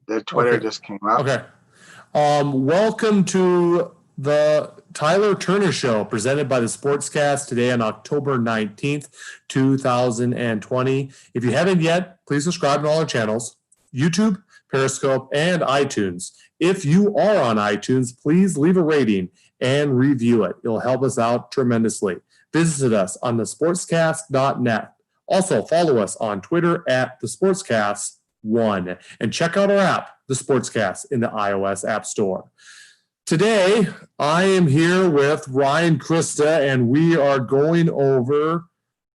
The Twitter just came up. Okay. Welcome to the Tyler Turner Show, presented by the Sportscast today on October 19th, 2020. If you haven't yet, please subscribe to all our channels, YouTube, Periscope, and iTunes. If you are on iTunes, please leave a rating and review it. It'll help us out tremendously. Visit us on thesportscast.net. Also, follow us on Twitter at thesportscast1 and check out our app, The Sportscast, in the iOS App Store. Today, I am here with Ryan Christa, and we are going over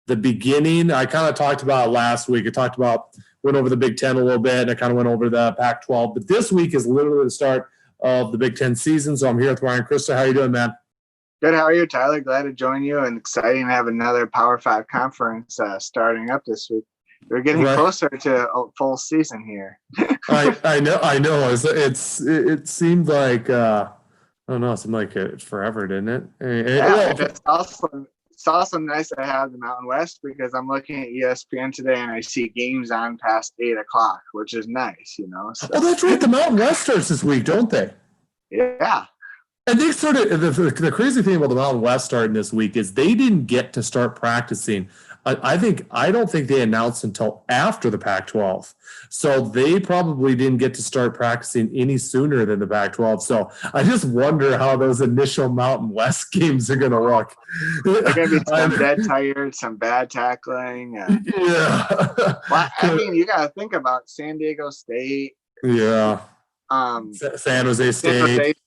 the beginning. I kind of talked about it last week. Went over the Big Ten a little bit, and I kind of went over the Pac-12. But this week is literally the start of the Big Ten season, so I'm here with Ryan Christa. How are you doing, man? Good. How are you, Tyler? Glad to join you, and exciting to have another Power 5 conference starting up this week. We're getting closer to a full season here. I know. It seemed like I don't know. It seemed like it forever, didn't it? It's also nice to have the Mountain West because I'm looking at ESPN today and I see games on past 8 o'clock, which is nice, you know. So. Oh, that's right. The Mountain West starts this week, don't they? Yeah. And they started. The crazy thing about the Mountain West starting this week is they didn't get to start practicing. I don't think they announced until after the Pac-12. So they probably didn't get to start practicing any sooner than the Pac-12. So I just wonder how those initial Mountain West games are going to look. They're going to be some dead tired, some bad tackling. Yeah. Well, I mean, you got to think about San Diego State. Yeah. San Jose State.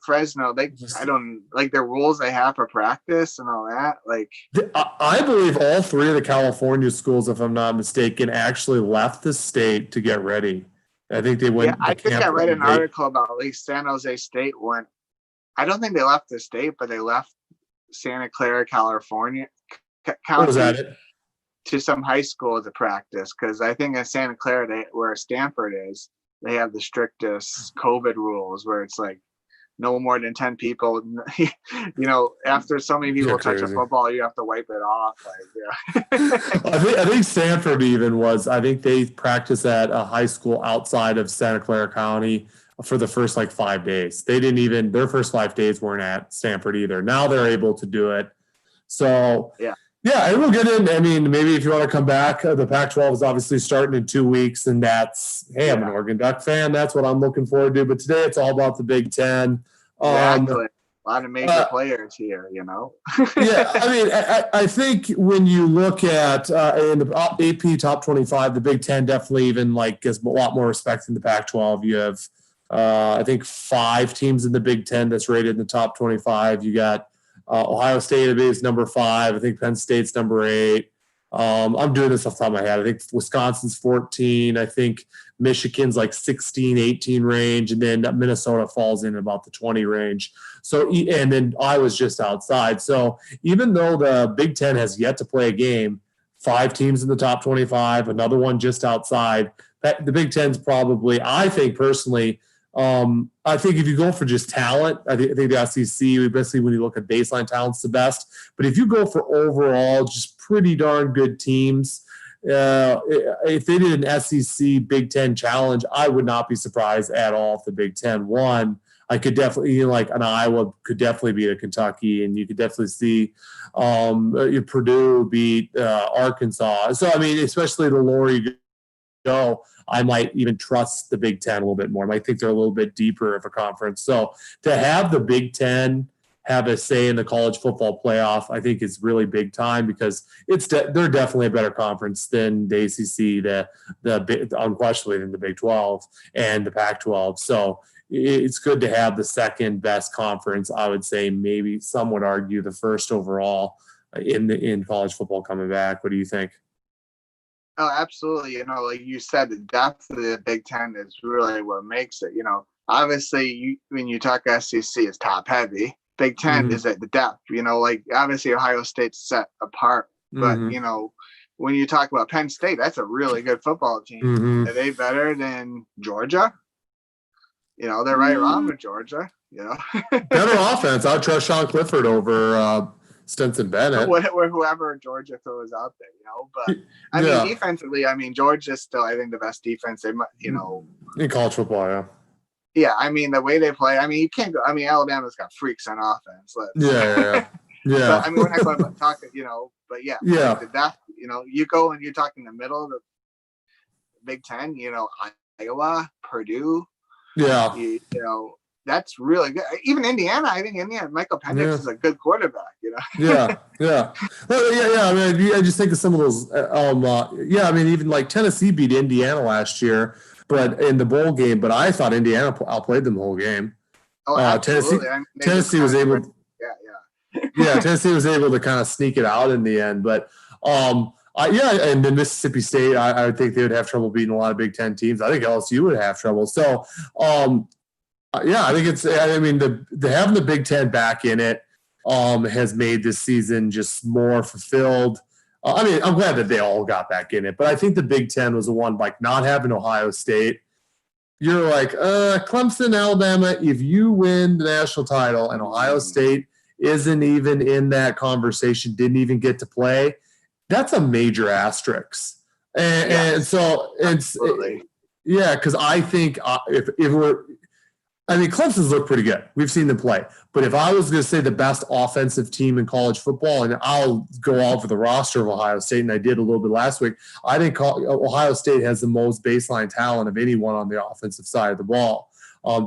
Fresno, I don't like the rules they have for practice and all that. Like, I believe all 3 of the California schools, if I'm not mistaken, actually left the state to get ready. I think they went. Yeah, I think I read an article about at least San Jose State went. I don't think they left the state, but they left Santa Clara, California, county to some high school to practice because I think in Santa Clara, where Stanford is, they have the strictest COVID rules where it's like. No more than 10 people. You know, after so many people touch a football, you have to wipe it off. Like, yeah. I think Stanford even was. I think they practiced at a high school outside of Santa Clara County for the first 5 days. They didn't even. Their first 5 days weren't at Stanford either. Now they're able to do it. So yeah, and we'll get in. I mean, maybe if you want to come back, the Pac-12 is obviously starting in 2 weeks, and I'm an Oregon Duck fan. That's what I'm looking forward to. But today it's all about the Big Ten. Exactly. A lot of major players here, you know. Yeah, I mean, I think when you look at in the AP top 25, the Big Ten definitely even gets a lot more respect than the Pac-12. You have, I think, 5 teams in the Big Ten that's rated in the top 25. You got Ohio State is number 5. I think Penn State's number 8. I'm doing this off the top of my head. I think Wisconsin's 14. I think Michigan's 16, 18 range. And then Minnesota falls in about the 20 range. So, and then Iowa's just outside. So even though the Big Ten has yet to play a game, 5 teams in the top 25, another one just outside, the Big Ten's probably, I think personally, I think if you go for just talent, I think the SEC, basically when you look at baseline talent's the best. But if you go for overall, just pretty darn good teams, if they did an SEC Big Ten challenge, I would not be surprised at all if the Big Ten won. I could definitely, an Iowa could definitely beat a Kentucky, and you could definitely see Purdue beat Arkansas. So, I mean, especially the lower you go, I might even trust the Big Ten a little bit more. I might think they're a little bit deeper of a conference. So to have the Big Ten have a say in the college football playoff, I think is really big time because they're definitely a better conference than the ACC, unquestionably than the Big 12 and the Pac-12. So it's good to have the second best conference. I would say maybe some would argue the first overall in college football coming back. What do you think? Oh, absolutely. You know, like you said, the depth of the Big Ten is really what makes it. You know, obviously, when you talk SEC, it's top heavy. Big Ten is at the depth. You know, obviously Ohio State's set apart, but you know, when you talk about Penn State, that's a really good football team. Are they better than Georgia? You know, they're right around with Georgia. You know, better offense. I'd trust Sean Clifford over Stetson Bennett. Or whoever Georgia throws out there, But I mean, defensively, Georgia's still, I think, the best defense. They, in college football, yeah. Yeah, I mean, the way they play. I mean, you can't go. I mean, Alabama's got freaks on offense. Yeah. But, I mean, we're not going to talk, But yeah. Yeah. That you go and you talk in the middle of the Big Ten. Iowa, Purdue. Yeah. That's really good. Even Indiana, I think Michael Penix is a good quarterback. Yeah. Well, yeah. I mean, I just think of some of those. I mean, even like Tennessee beat Indiana last year, but in the bowl game. But I thought Indiana outplayed them the whole game. Oh, absolutely. Tennessee was able. Yeah, Tennessee was able to kind of sneak it out in the end, but. And then Mississippi State, I think they would have trouble beating a lot of Big Ten teams. I think LSU would have trouble. So, I think it's. I mean, the having the Big Ten back in it has made this season just more fulfilled. I mean, I'm glad that they all got back in it, but I think the Big Ten was the one, like, not having Ohio State. You're like, Clemson, Alabama. If you win the national title and Ohio State isn't even in that conversation, didn't even get to play, that's a major asterisk. And so it's because I think if we're. I mean, Clemson's looked pretty good. We've seen them play. But if I was going to say the best offensive team in college football, and I'll go all over the roster of Ohio State, and I did a little bit last week, I think Ohio State has the most baseline talent of anyone on the offensive side of the ball.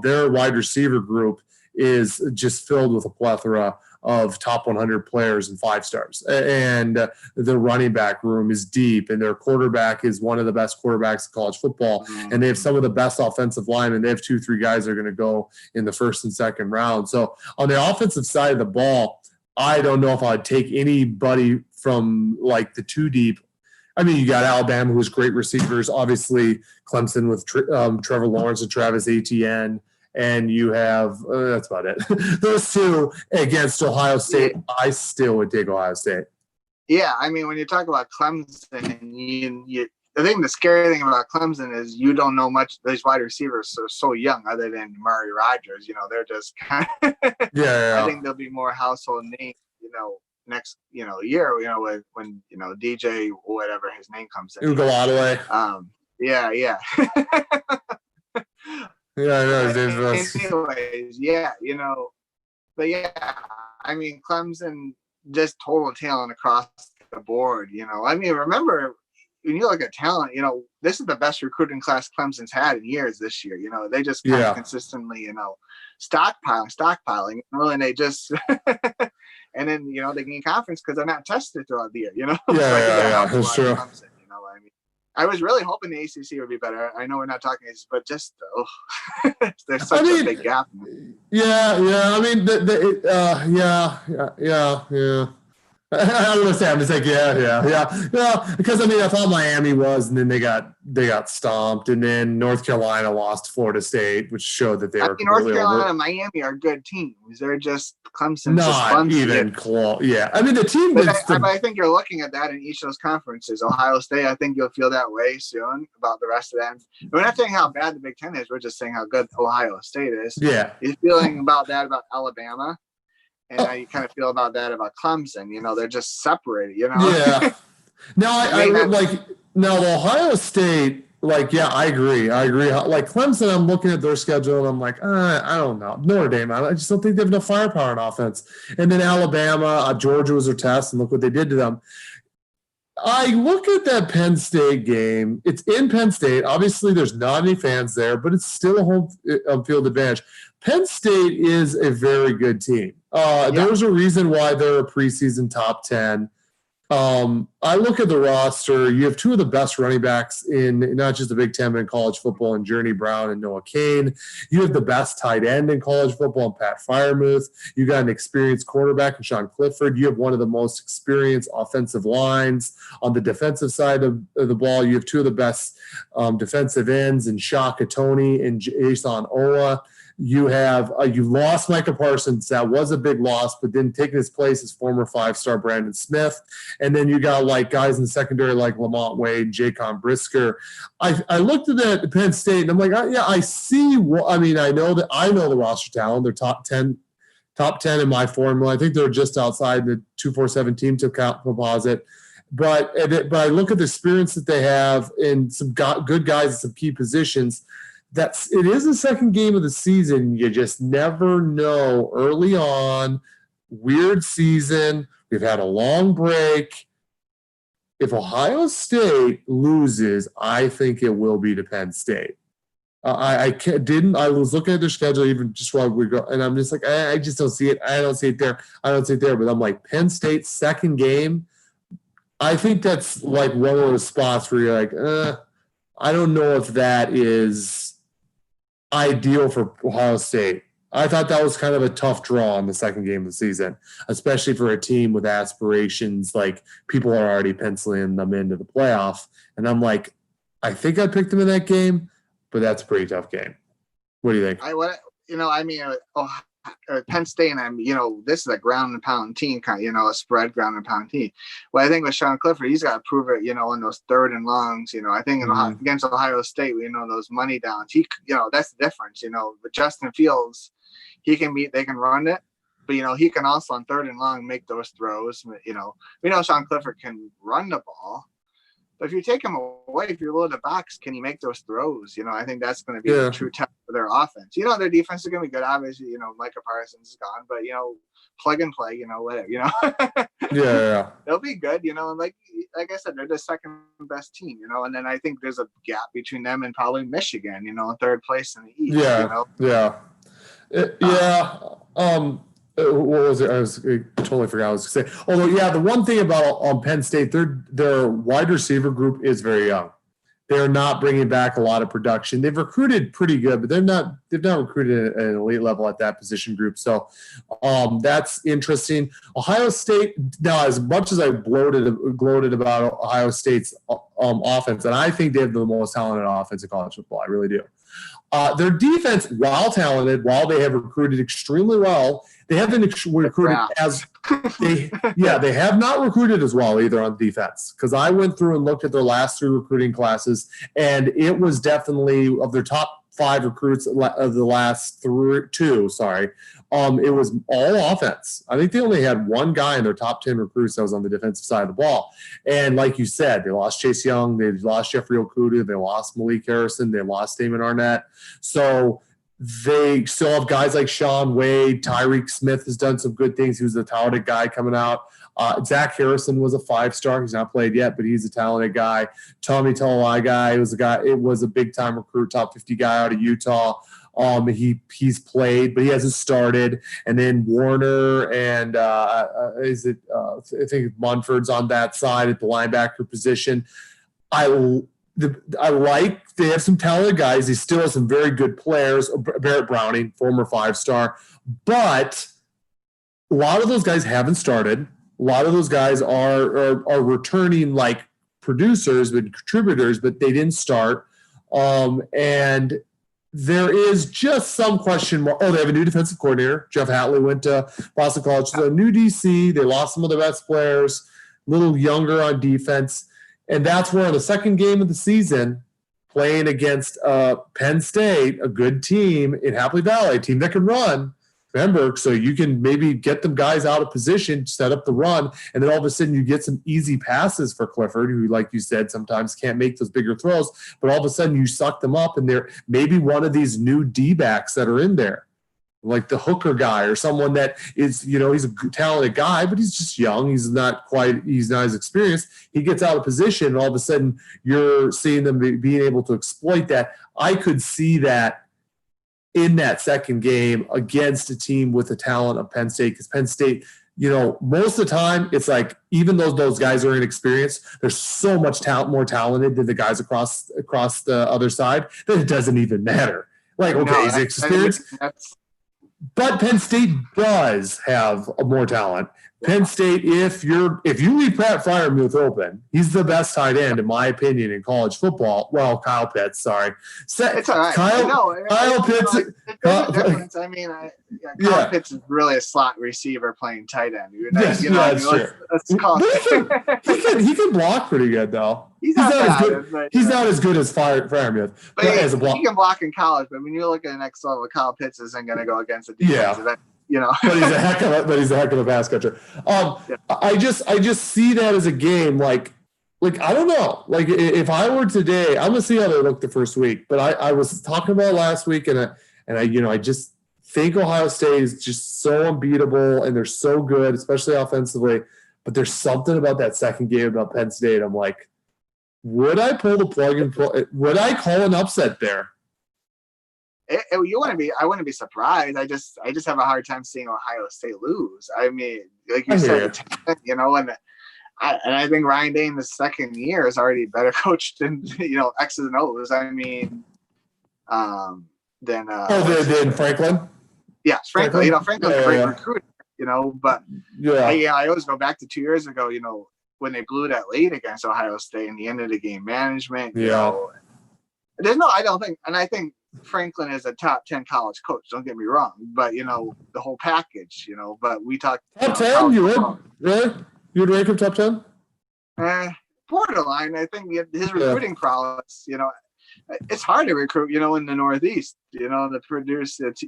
Their wide receiver group is just filled with a plethora of top 100 players and 5-stars. And the running back room is deep, and their quarterback is one of the best quarterbacks in college football. And they have some of the best offensive linemen. They have 2-3 guys that are going to go in the first and second round. So on the offensive side of the ball, I don't know if I'd take anybody from like the 2 deep. I mean, you got Alabama, who has great receivers. Obviously, Clemson with Trevor Lawrence and Travis Etienne. And you have that's about it. Those two against Ohio State, I still would take Ohio State. Yeah, I mean, when you talk about Clemson, I think the scary thing about Clemson is you don't know much. These wide receivers are so young, other than Murray Rogers. They're just kind of. I think they'll be more household names. Next year. When DJ whatever his name comes in. Ugalaway. Yeah. Yeah, anyways, but I mean, Clemson just total talent across the board. I mean, remember when you look at talent, this is the best recruiting class Clemson's had in years this year. They just kind of consistently, stockpiling, and they just, and then they gain confidence because they're not tested throughout the year. That's true. Clemson, I mean. I was really hoping the ACC would be better. I know we're not talking ACC, but just there's such a big gap. Yeah. I mean, I don't understand. I'm just like, yeah. Because I mean, I thought Miami was, and then they got stomped, and then North Carolina lost to Florida State, which showed that they were. North Carolina and Miami are good teams. They're just Clemson. Not even close. Yeah, I mean the team. But I think you're looking at that in each of those conferences. Ohio State, I think you'll feel that way soon about the rest of them. We're not saying how bad the Big Ten is. We're just saying how good Ohio State is. Yeah, you're feeling about that about Alabama. And now you kind of feel about that about Clemson. They're just separated, Yeah. Now, the Ohio State, I agree. Like Clemson, I'm looking at their schedule, and I'm like, I don't know. Notre Dame, I just don't think they have enough firepower on offense. And then Alabama, Georgia was their test, and look what they did to them. I look at that Penn State game. It's in Penn State. Obviously, there's not any fans there, but it's still a home field advantage. Penn State is a very good team. There's a reason why they're a preseason top 10. I look at the roster. You have 2 of the best running backs in not just the Big Ten, but in college football, and Journey Brown and Noah Cain. You have the best tight end in college football, and Pat Freiermuth. You got an experienced quarterback in Sean Clifford. You have one of the most experienced offensive lines. On the defensive side of the ball, you have 2 of the best defensive ends in Shaka Toney and Jason Owa. You have you lost Micah Parsons. That was a big loss, but then taking his place is former 5-star Brandon Smith. And then you got guys in the secondary like Lamont Wade, Jacon Brisker. I looked at that Penn State, and I'm like, I see. I know the roster talent. They're top top 10 in my formula. I think they're just outside the 247 team to composite. But I look at the experience that they have in some good guys in some key positions. It is the second game of the season. You just never know early on. Weird season. We've had a long break. If Ohio State loses, I think it will be to Penn State. I was looking at their schedule even just while we go, and I'm just like, I just don't see it. I don't see it there. But I'm like, Penn State's second game. I think that's like one of those spots where you're like, I don't know if that is ideal for Ohio State. I thought that was kind of a tough draw in the second game of the season, especially for a team with aspirations. Like, people are already penciling them into the playoff. And I'm like, I think I picked them in that game, but that's a pretty tough game. What do you think? Penn State, and this is a ground and pound team, a spread ground and pound team. Well, I think with Sean Clifford, he's got to prove it, in those third and longs. I think against Ohio State, those money downs. That's the difference. With Justin Fields, they can run it, but he can also on third and long make those throws. We know Sean Clifford can run the ball. But if you take him away, if you're low the box, can he make those throws? I think that's going to be the true test for their offense. Their defense is going to be good. Obviously, Micah Parsons is gone, but, plug and play, whatever, Yeah. They'll be good, and like I said, they're the second best team, and then I think there's a gap between them and probably Michigan, in third place in the East. What was it? I totally forgot what I was going to say. Although, the one thing about Penn State, their wide receiver group is very young. They're not bringing back a lot of production. They've recruited pretty good, but they've not recruited at an elite level at that position group. So that's interesting. Ohio State, now, as much as I gloated about Ohio State's offense, and I think they have the most talented offense in college football, I really do. Their defense, while talented, while they have recruited extremely well, they haven't recruited they have not recruited as well either on defense. Because I went through and looked at their last 3 recruiting classes, and it was definitely of their top 5 recruits of the last 2. It was all offense. I think they only had one guy in their top 10 recruits that was on the defensive side of the ball. And like you said, they lost Chase Young, they lost Jeffrey Okudah, they lost Malik Harrison, they lost Damon Arnett. So they still have guys like Sean Wade. Tyreek Smith has done some good things. He was a talented guy coming out. Zach Harrison was a 5-star. He's not played yet, but he's a talented guy. Tommy Tulalaigai was a big-time recruit, top 50 guy out of Utah. He's played, but he hasn't started. And then Warner and I think Munford's on that side at the linebacker position. They have some talented guys. They still have some very good players. Barrett Browning, former 5-star. But a lot of those guys haven't started. A lot of those guys are returning like producers and contributors, but they didn't start. And there is just some question mark. Oh, they have a new defensive coordinator. Jeff Hatley went to Boston College. So a new DC. They lost some of their best players, a little younger on defense. And that's where the second game of the season, playing against Penn State, a good team in Happy Valley, a team that can run. Remember, so you can maybe get them guys out of position, set up the run, and then all of a sudden you get some easy passes for Clifford, who, like you said, sometimes can't make those bigger throws. But all of a sudden you suck them up, and they're maybe one of these new D-backs that are in there, like the hooker guy or someone that is, he's a talented guy, but he's just young. He's not as experienced. He gets out of position, and all of a sudden you're seeing them being able to exploit that. I could see that in that second game against a team with the talent of Penn State, because Penn State, most of the time it's like, even though those guys are inexperienced, they're so much more talented than the guys across the other side that it doesn't even matter. Like, okay, he's experienced. But Penn State does have more talent. Penn State, if you leave Pat Freiermuth open, he's the best tight end, in my opinion, in college football. Well, Kyle Pitts, sorry. It's all right. Kyle Pitts. Difference. Kyle Pitts is really a slot receiver playing tight end. That's true. Let's call it. He can block pretty good, though. He's not as good as Freiermuth. But he can block in college. But when you look at the next level, Kyle Pitts isn't going to go against a defensive end. But he's a heck of a pass catcher. I just see that as a game like I don't know. Like if I were today, I'm gonna see how they look the first week. But I was talking about last week, and I just think Ohio State is just so unbeatable, and they're so good, especially offensively. But there's something about that second game about Penn State. I'm like, would I pull the plug and would I call an upset there? I wouldn't be surprised. I just have a hard time seeing Ohio State lose. I mean, like you said, and I think Ryan Day in the second year is already better coached than X's and O's. I mean, than Franklin. Yes, Franklin. Franklin's a great recruiter. But I always go back to 2 years ago. When they blew that lead against Ohio State in the end of the game management. I don't think, and I think Franklin is a top 10 college coach. Don't get me wrong, but the whole package. But we talked top 10. You would really? You'd rank him top 10? Borderline. I think his recruiting prowess. It's hard to recruit. In the Northeast. To produce it.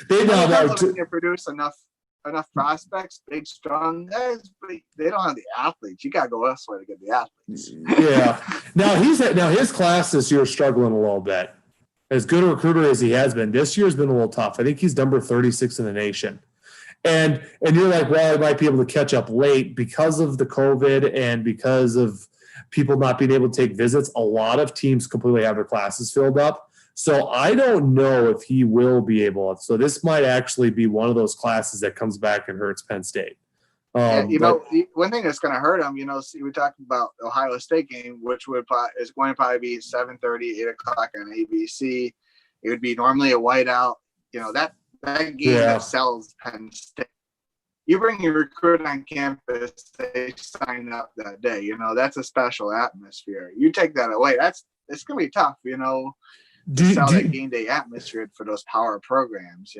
They know to produce enough prospects, big, strong guys, but they don't have the athletes. You got to go elsewhere to get the athletes. Now his class this year is struggling a little bit. As good a recruiter as he has been, this year has been a little tough. I think he's number 36 in the nation. And you're like, well, I might be able to catch up late because of the COVID and because of people not being able to take visits. A lot of teams completely have their classes filled up. So I don't know if he will be able. So this might actually be one of those classes that comes back and hurts Penn State. One thing that's going to hurt him, we talked about the Ohio State game, which is going to probably be 7:30, 8 o'clock on ABC. It would be normally a whiteout. That game that sells Penn State. You bring your recruit on campus, they sign up that day. That's a special atmosphere. You take that away, it's going to be tough. Sell that game day atmosphere for those power programs.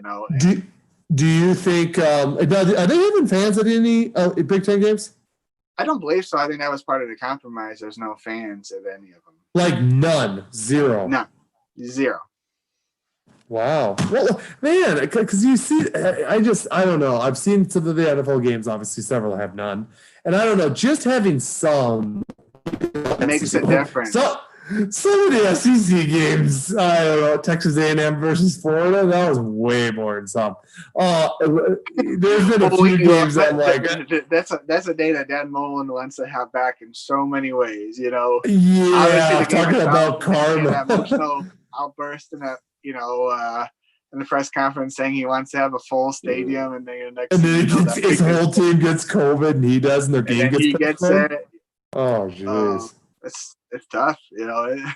Do you think are they having fans at any Big Ten games? I don't believe so. I think that was part of the compromise. There's no fans at any of them. Like none, zero. None, zero. Wow. Well, man, because you see, I don't know. I've seen some of the NFL games. Obviously, several have none, and I don't know. Just having some makes it different. Some of the SEC games, I don't know, Texas A&M versus Florida, that was way more than some. There's been a few games I'm like... That's a day that Dan Mullen wants to have back in so many ways, Yeah, talking about karma. That emotional outburst in that, in the press conference saying he wants to have a full stadium, and then his whole team gets COVID, and he does, and their game gets it. Oh, jeez. It's tough, Yeah.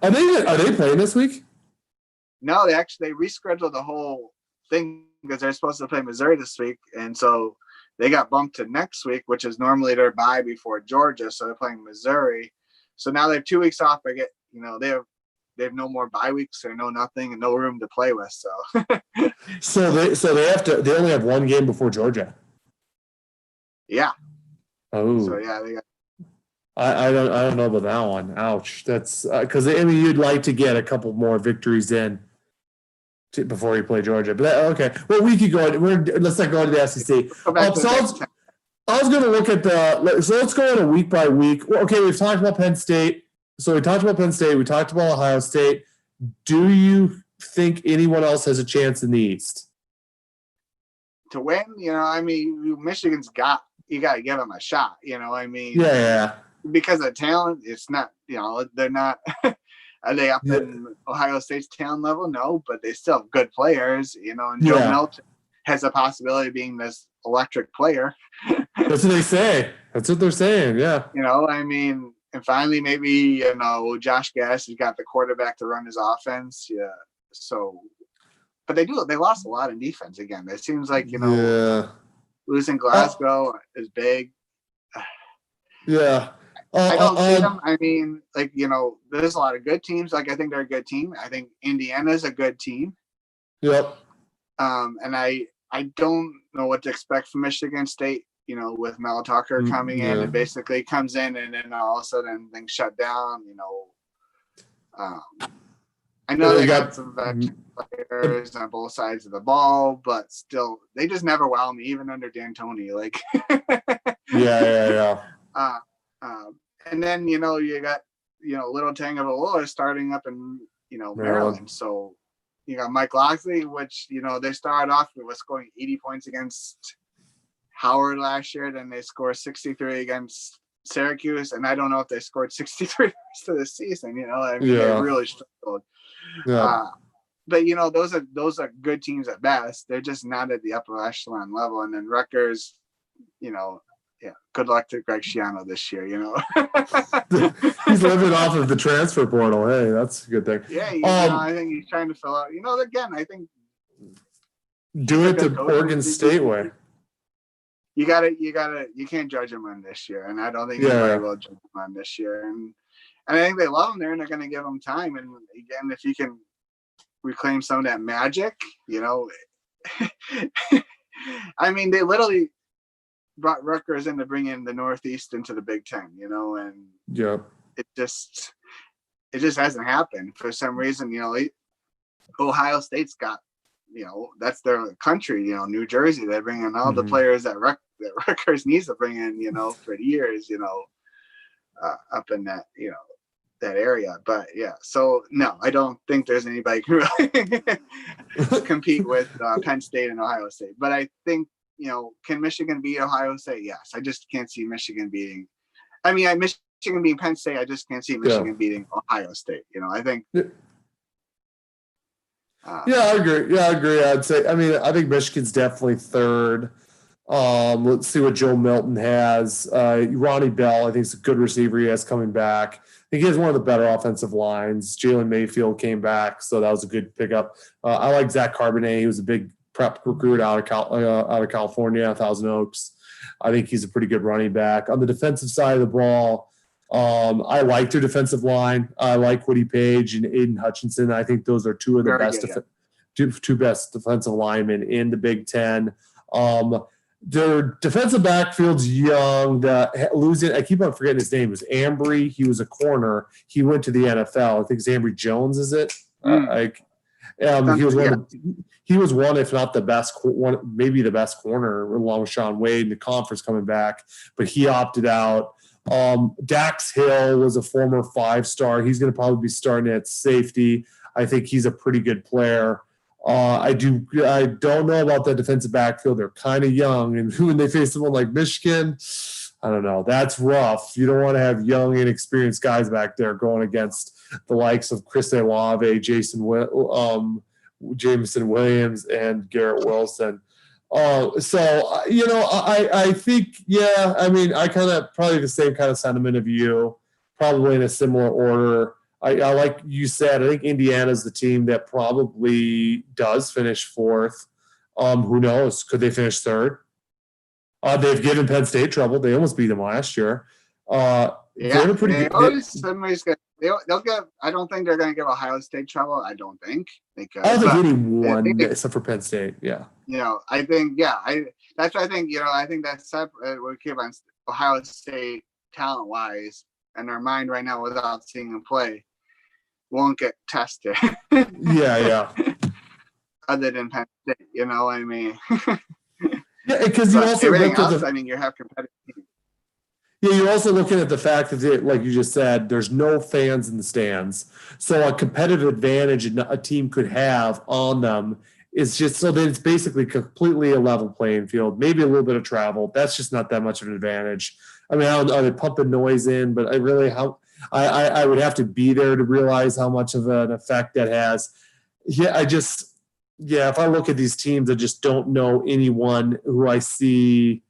Are they playing this week? No, they rescheduled the whole thing because they're supposed to play Missouri this week, and so they got bumped to next week, which is normally their bye before Georgia. So they're playing Missouri. So now they have 2 weeks off. They have no more bye weeks or no nothing and no room to play with. So they only have one game before Georgia. Yeah. Oh. So yeah, they got. I don't know about that one. Ouch. That's because you'd like to get a couple more victories in before you play Georgia. But okay, well we could go. Let's not go to the SEC. I was going to look at so let's go on a week by week. Okay, we've talked about Penn State. So we talked about Penn State. We talked about Ohio State. Do you think anyone else has a chance in the East to win? Michigan's you got to give them a shot. Yeah. Because of talent, it's not, they're not, are they up in Ohio State's talent level? No, but they still have good players, and Joe Milton has a possibility of being this electric player. That's what they say. That's what they're saying, yeah. And finally, maybe, Josh Gass has got the quarterback to run his offense. Yeah. So, but they lost a lot in defense again. It seems like, losing Glasgow is big. Yeah. I don't see them. There's a lot of good teams. I think they're a good team. I think Indiana's a good team. Yep. And I don't know what to expect from Michigan State, with Mel Tucker coming in and basically comes in and then all of a sudden things shut down, I know they got some veteran players on both sides of the ball, but still, they just never wow me, even under D'Antoni. Like, yeah. And then you got Little Tagovailoa starting up in Maryland. So you got Mike Locksley, which they started off with scoring 80 points against Howard last year. Then they scored 63 against Syracuse, and I don't know if they scored 63 the rest of the season. They really struggled. Yeah. But those are good teams at best. They're just not at the upper echelon level. And then Rutgers, good luck to Greg Schiano this year. He's living off of the transfer portal. Hey, that's a good thing. Yeah, I think he's trying to fill out. Again, I think do it the Oregon State way. You can't judge him on this year, and I don't think anybody will judge him on this year. And I think they love him there, and they're going to give him time. And again, if he can reclaim some of that magic, I mean, they literally brought Rutgers in to bring in the Northeast into the Big Ten, and it just hasn't happened for some reason. Ohio State's got, that's their country. New Jersey, they bring in all the players that Rutgers needs to bring in, for years, up in that, that area. But so no, I don't think there's anybody who really compete with Penn State and Ohio State. But I think, can Michigan beat Ohio State? Yes. I just can't see Michigan beating. Michigan beating Penn State. I just can't see Michigan beating Ohio State. I think. I agree. I'd say. I think Michigan's definitely third. Let's see what Joe Milton has. Ronnie Bell, I think, is a good receiver he has coming back. I think he has one of the better offensive lines. Jalen Mayfield came back, so that was a good pickup. I like Zach Carbonet. He was a big prep recruit out of California, Thousand Oaks. I think he's a pretty good running back. On the defensive side of the ball, I like their defensive line. I like Kwity Page and Aiden Hutchinson. I think those are two of the two best defensive linemen in the Big Ten. Their defensive backfield's young. I keep on forgetting his name. It was Ambry. He was a corner. He went to the NFL. I think it's Ambry Jones, is it? He was one, if not the best, maybe the best corner, along with Sean Wade in the conference coming back, but he opted out. Dax Hill was a former 5-star. He's going to probably be starting at safety. I think he's a pretty good player. I don't know about the defensive backfield. They're kind of young, and when they face someone like Michigan, I don't know. That's rough. You don't want to have young, inexperienced guys back there going against the likes of Christa Olave, Jameson Williams, and Garrett Wilson. I think, I kind of probably the same kind of sentiment of you, probably in a similar order. I like you said, I think Indiana's the team that probably does finish fourth. Who knows? Could they finish third? They've given Penn State trouble. They almost beat them last year. They're pretty good. They'll give. I don't think they're going to give Ohio State trouble. I don't think they could. I don't think anyone, except for Penn State. Yeah. I think. That's what I think. I think that's separate. We keep on Ohio State talent wise, and their mind right now, without seeing them play, won't get tested. Yeah. Other than Penn State, Yeah, because you also look at you have competitive teams. Yeah, you're also looking at the fact that, like you just said, there's no fans in the stands. So a competitive advantage a team could have on them is just so that it's basically completely a level playing field, maybe a little bit of travel. That's just not that much of an advantage. Are they pumping noise in? But I would have to be there to realize how much of an effect that has. If I look at these teams, I just don't know anyone who I see.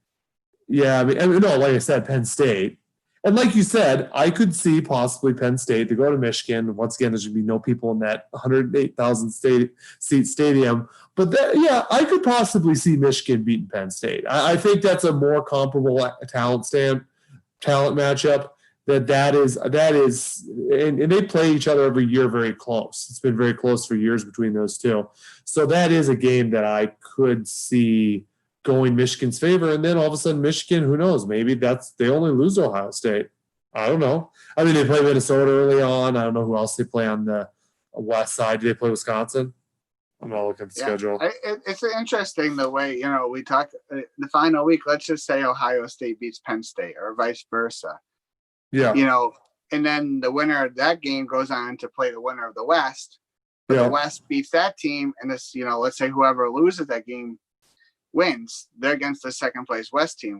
Yeah, like I said, Penn State. And like you said, I could see possibly Penn State to go to Michigan. Once again, there's going to be no people in that 108,000 seat stadium. But I could possibly see Michigan beating Penn State. I think that's a more comparable talent matchup. That is, and they play each other every year very close. It's been very close for years between those two. So that is a game that I could see going Michigan's favor, and then all of a sudden Michigan, who knows, maybe they only lose Ohio State. I don't know. They play Minnesota early on. I don't know who else they play on the west side. Do they play Wisconsin? I'm gonna look at the schedule. It's interesting the way we talk the final week. Let's just say Ohio State beats Penn State or vice versa. Yeah. And then the winner of that game goes on to play the winner of the West. But the West beats that team, and this, let's say whoever loses that game wins. They're against the second place West team.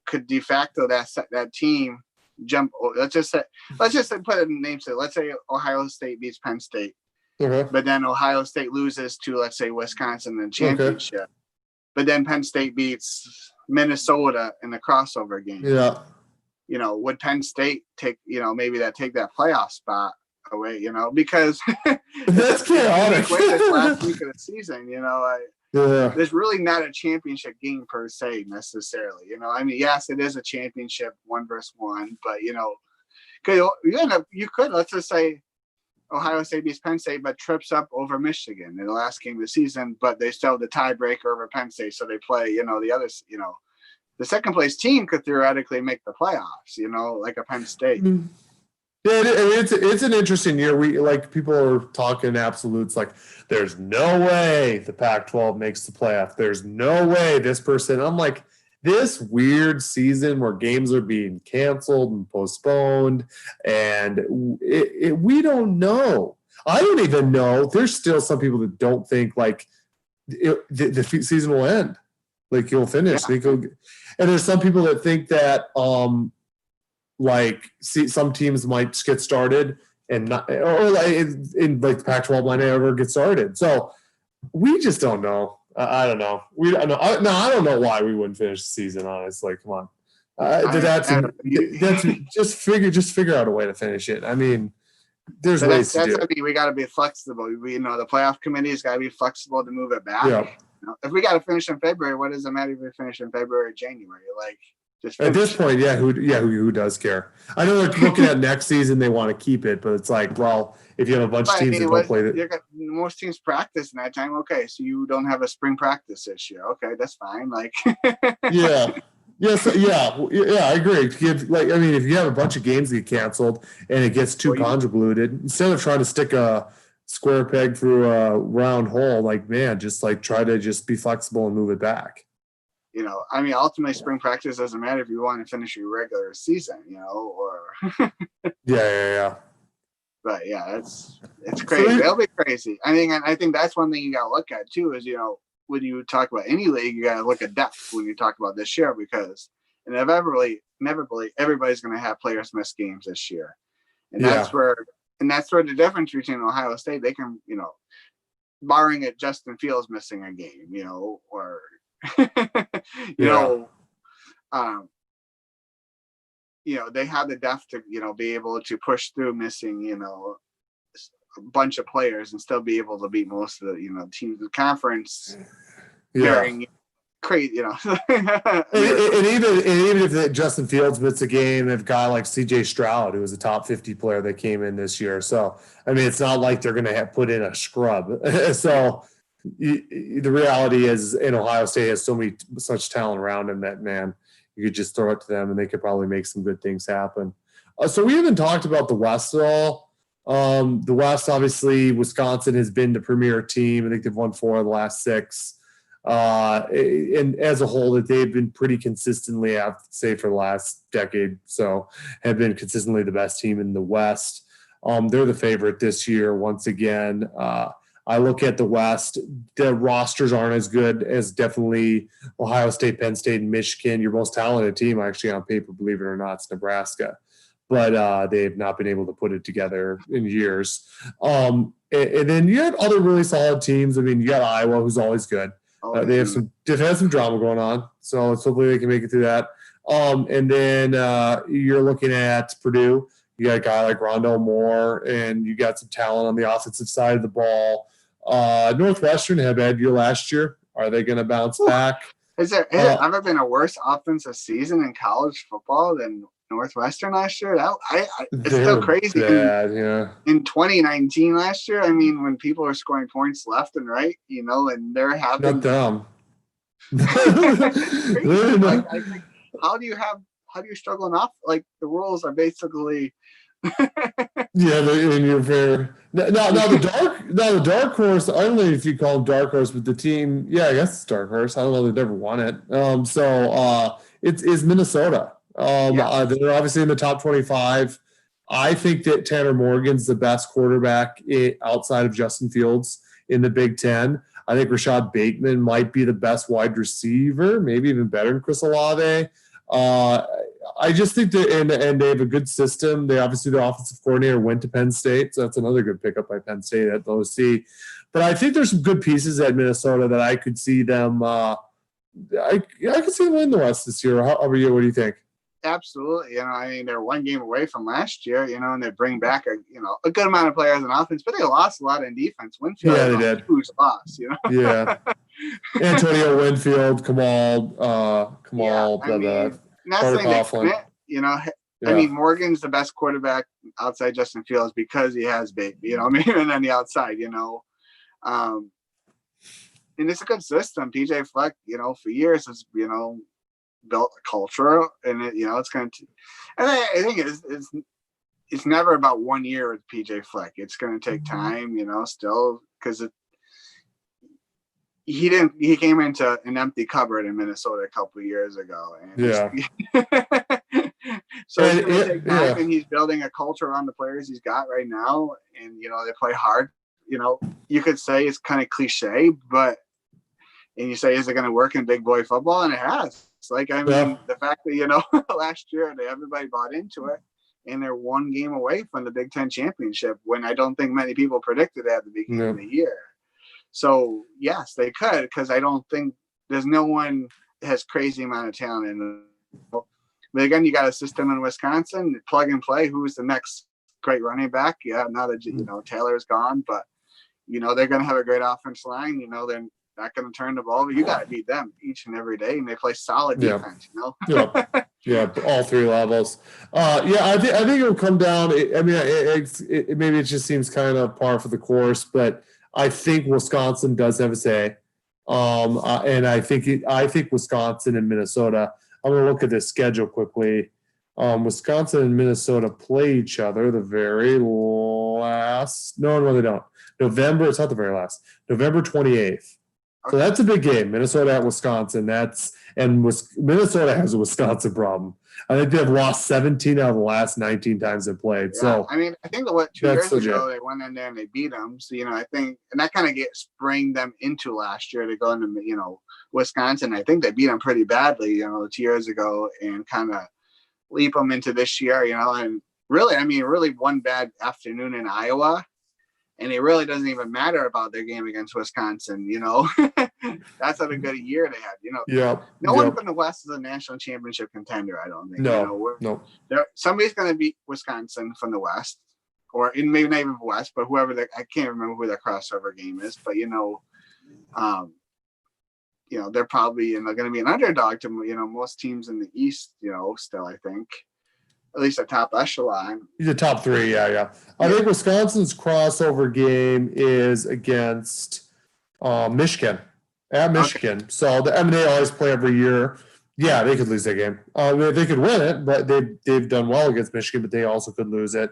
Could de facto that team jump? Let's just say put it in name. Let's say Ohio State beats Penn State, but then Ohio State loses to, let's say, Wisconsin in the championship. But then Penn State beats Minnesota in the crossover game. Yeah. Would Penn State take that playoff spot away? Because that's chaotic. This last week of the season, there's really not a championship game per se necessarily. Yes, it is a championship 1-1, but you could let's just say Ohio State beats Penn State, but trips up over Michigan in the last game of the season, but they still have the tiebreaker over Penn State, so they play. The others, the second place team could theoretically make the playoffs, like a Penn State. Yeah, it's an interesting year. People are talking absolutes like there's no way the Pac-12 makes the playoff. There's no way this person. I'm like, this weird season where games are being canceled and postponed, and we don't know. I don't even know. There's still some people that don't think the season will end. You'll finish. Yeah. And there's some people that think that some teams might get started and not, or in the Pac-12 might never get started. So we just don't know. I don't know. We don't know. I don't know why we wouldn't finish the season. Honestly, come on. Just figure out a way to finish it. I mean, there's ways to do it. We got to be flexible. The playoff committee's got to be flexible to move it back. Yeah. If we got to finish in February, what does it matter if we finish in February or January? Just at this point, who does care? I know they're looking at next season; they want to keep it, but it's like, well, if you have a bunch of teams that don't play it, most teams practice in that time. Okay, so you don't have a spring practice this year. Okay, that's fine. Yeah. Yes, I agree. If you have a bunch of games that get canceled and it gets too convoluted, instead of trying to stick a square peg through a round hole, try to just be flexible and move it back. Ultimately, spring practice doesn't matter if you want to finish your regular season, or. Yeah. But it's crazy. It'll be crazy. I think that's one thing you got to look at too. Is when you talk about any league, you got to look at depth when you talk about this year, because inevitably, everybody's going to have players miss games this year, and that's where the difference between Ohio State, they can, barring it Justin Fields missing a game, or they have the depth to be able to push through missing a bunch of players and still be able to beat most of the teams in the conference. Crazy, and even if Justin Fields misses a game, if a guy like C.J. Stroud, who was a top 50 player that came in this year, so it's not like they're going to have put in a scrub. So the reality is, in Ohio State has such talent around him that, man, you could just throw it to them and they could probably make some good things happen. So we haven't talked about the West at all. The West, obviously, Wisconsin has been the premier team. I think they've won 4 of the last 6. And as a whole, that they've been pretty consistently, I have to say, for the last decade, so have been consistently the best team in the West. They're the favorite this year once again. I look at the West, the rosters aren't as good as definitely Ohio State, Penn State, and Michigan. Your most talented team, actually, on paper, believe it or not, is Nebraska. But they've not been able to put it together in years. And then you have other really solid teams. You got Iowa, who's always good. They've had some drama going on, so hopefully they can make it through that. And then you're looking at Purdue. You got a guy like Rondell Moore, and you got some talent on the offensive side of the ball. Northwestern had a bad year last year. Are they going to bounce back? Has there ever been a worse offensive season in college football than Northwestern last year? It's still crazy. Bad, in 2019 last year, when people are scoring points left and right, and they're having not dumb. How do you struggle enough? The rules are basically Yeah, and you're fair. Now the dark horse. I don't know if you call them dark horse, but the team, yeah, I guess it's dark horse. I don't know, they've never won it. It's Minnesota. They're obviously in the top 25. I think that Tanner Morgan's the best quarterback outside of Justin Fields in the Big Ten. I think Rashad Bateman might be the best wide receiver, maybe even better than Chris Olave. I just think that, and they have a good system. They obviously, the offensive coordinator went to Penn State, so that's another good pickup by Penn State at the OC. But I think there's some good pieces at Minnesota that I could see them. I could see them win the West this year. How about you? What do you think? Absolutely. I mean, they're one game away from last year, and they bring back a good amount of players in offense, but they lost a lot in defense. Winfield, yeah, they did. Huge loss, Yeah. Antonio Winfield, Kamal, not saying they quit, I mean, Morgan's the best quarterback outside Justin Fields because he has baby, and on the outside, and it's a good system. PJ Fleck, for years has, built a culture, and it's going to, and I think it's never about 1 year with PJ Fleck. It's going to take time, still, because he came into an empty cupboard in Minnesota a couple of years ago, and so it's going to take time, and he's building a culture around the players he's got right now, and they play hard. You could say it's kind of cliche, but and you say, is it going to work in big boy football? And it has. The fact that last year everybody bought into it, and they're one game away from the Big Ten championship, when I don't think many people predicted that at the beginning of the year. So yes, they could, because I don't think there's no one that has crazy amount of talent in the. But again, you got a system in Wisconsin, plug and play. Who's the next great running back? Yeah, now that Taylor's gone, but they're going to have a great offense line. They're not going to turn the ball, but you got to beat them each and every day, and they play solid defense. Yeah, all three levels. I think it'll come down. Maybe it just seems kind of par for the course, but I think Wisconsin does have a say, and I think Wisconsin and Minnesota. I'm going to look at this schedule quickly. Wisconsin and Minnesota play each other the very last. No, they don't. November. It's not the very last. November 28th. So that's a big game. Minnesota at Wisconsin. Minnesota has a Wisconsin problem. I think they've lost 17 out of the last 19 times they've played. Yeah, so I think 2 years ago they went in there and they beat them. So I think, and that kind of sprang them into last year to go into Wisconsin. I think they beat them pretty badly 2 years ago, and kind of leap them into this year. And really one bad afternoon in Iowa. And it really doesn't even matter about their game against Wisconsin, That's not a good year they had, No one from the West is a national championship contender, I don't think. No. Somebody's going to beat Wisconsin from the West, or maybe not even West, but whoever I can't remember who their crossover game is, but they're probably going to be an underdog to most teams in the East, still, I think. At least a top echelon. He's a top 3, yeah. I think Wisconsin's crossover game is against Michigan, at Michigan. Okay. So they always play every year. Yeah, they could lose that game. They could win it, but they've done well against Michigan, but they also could lose it.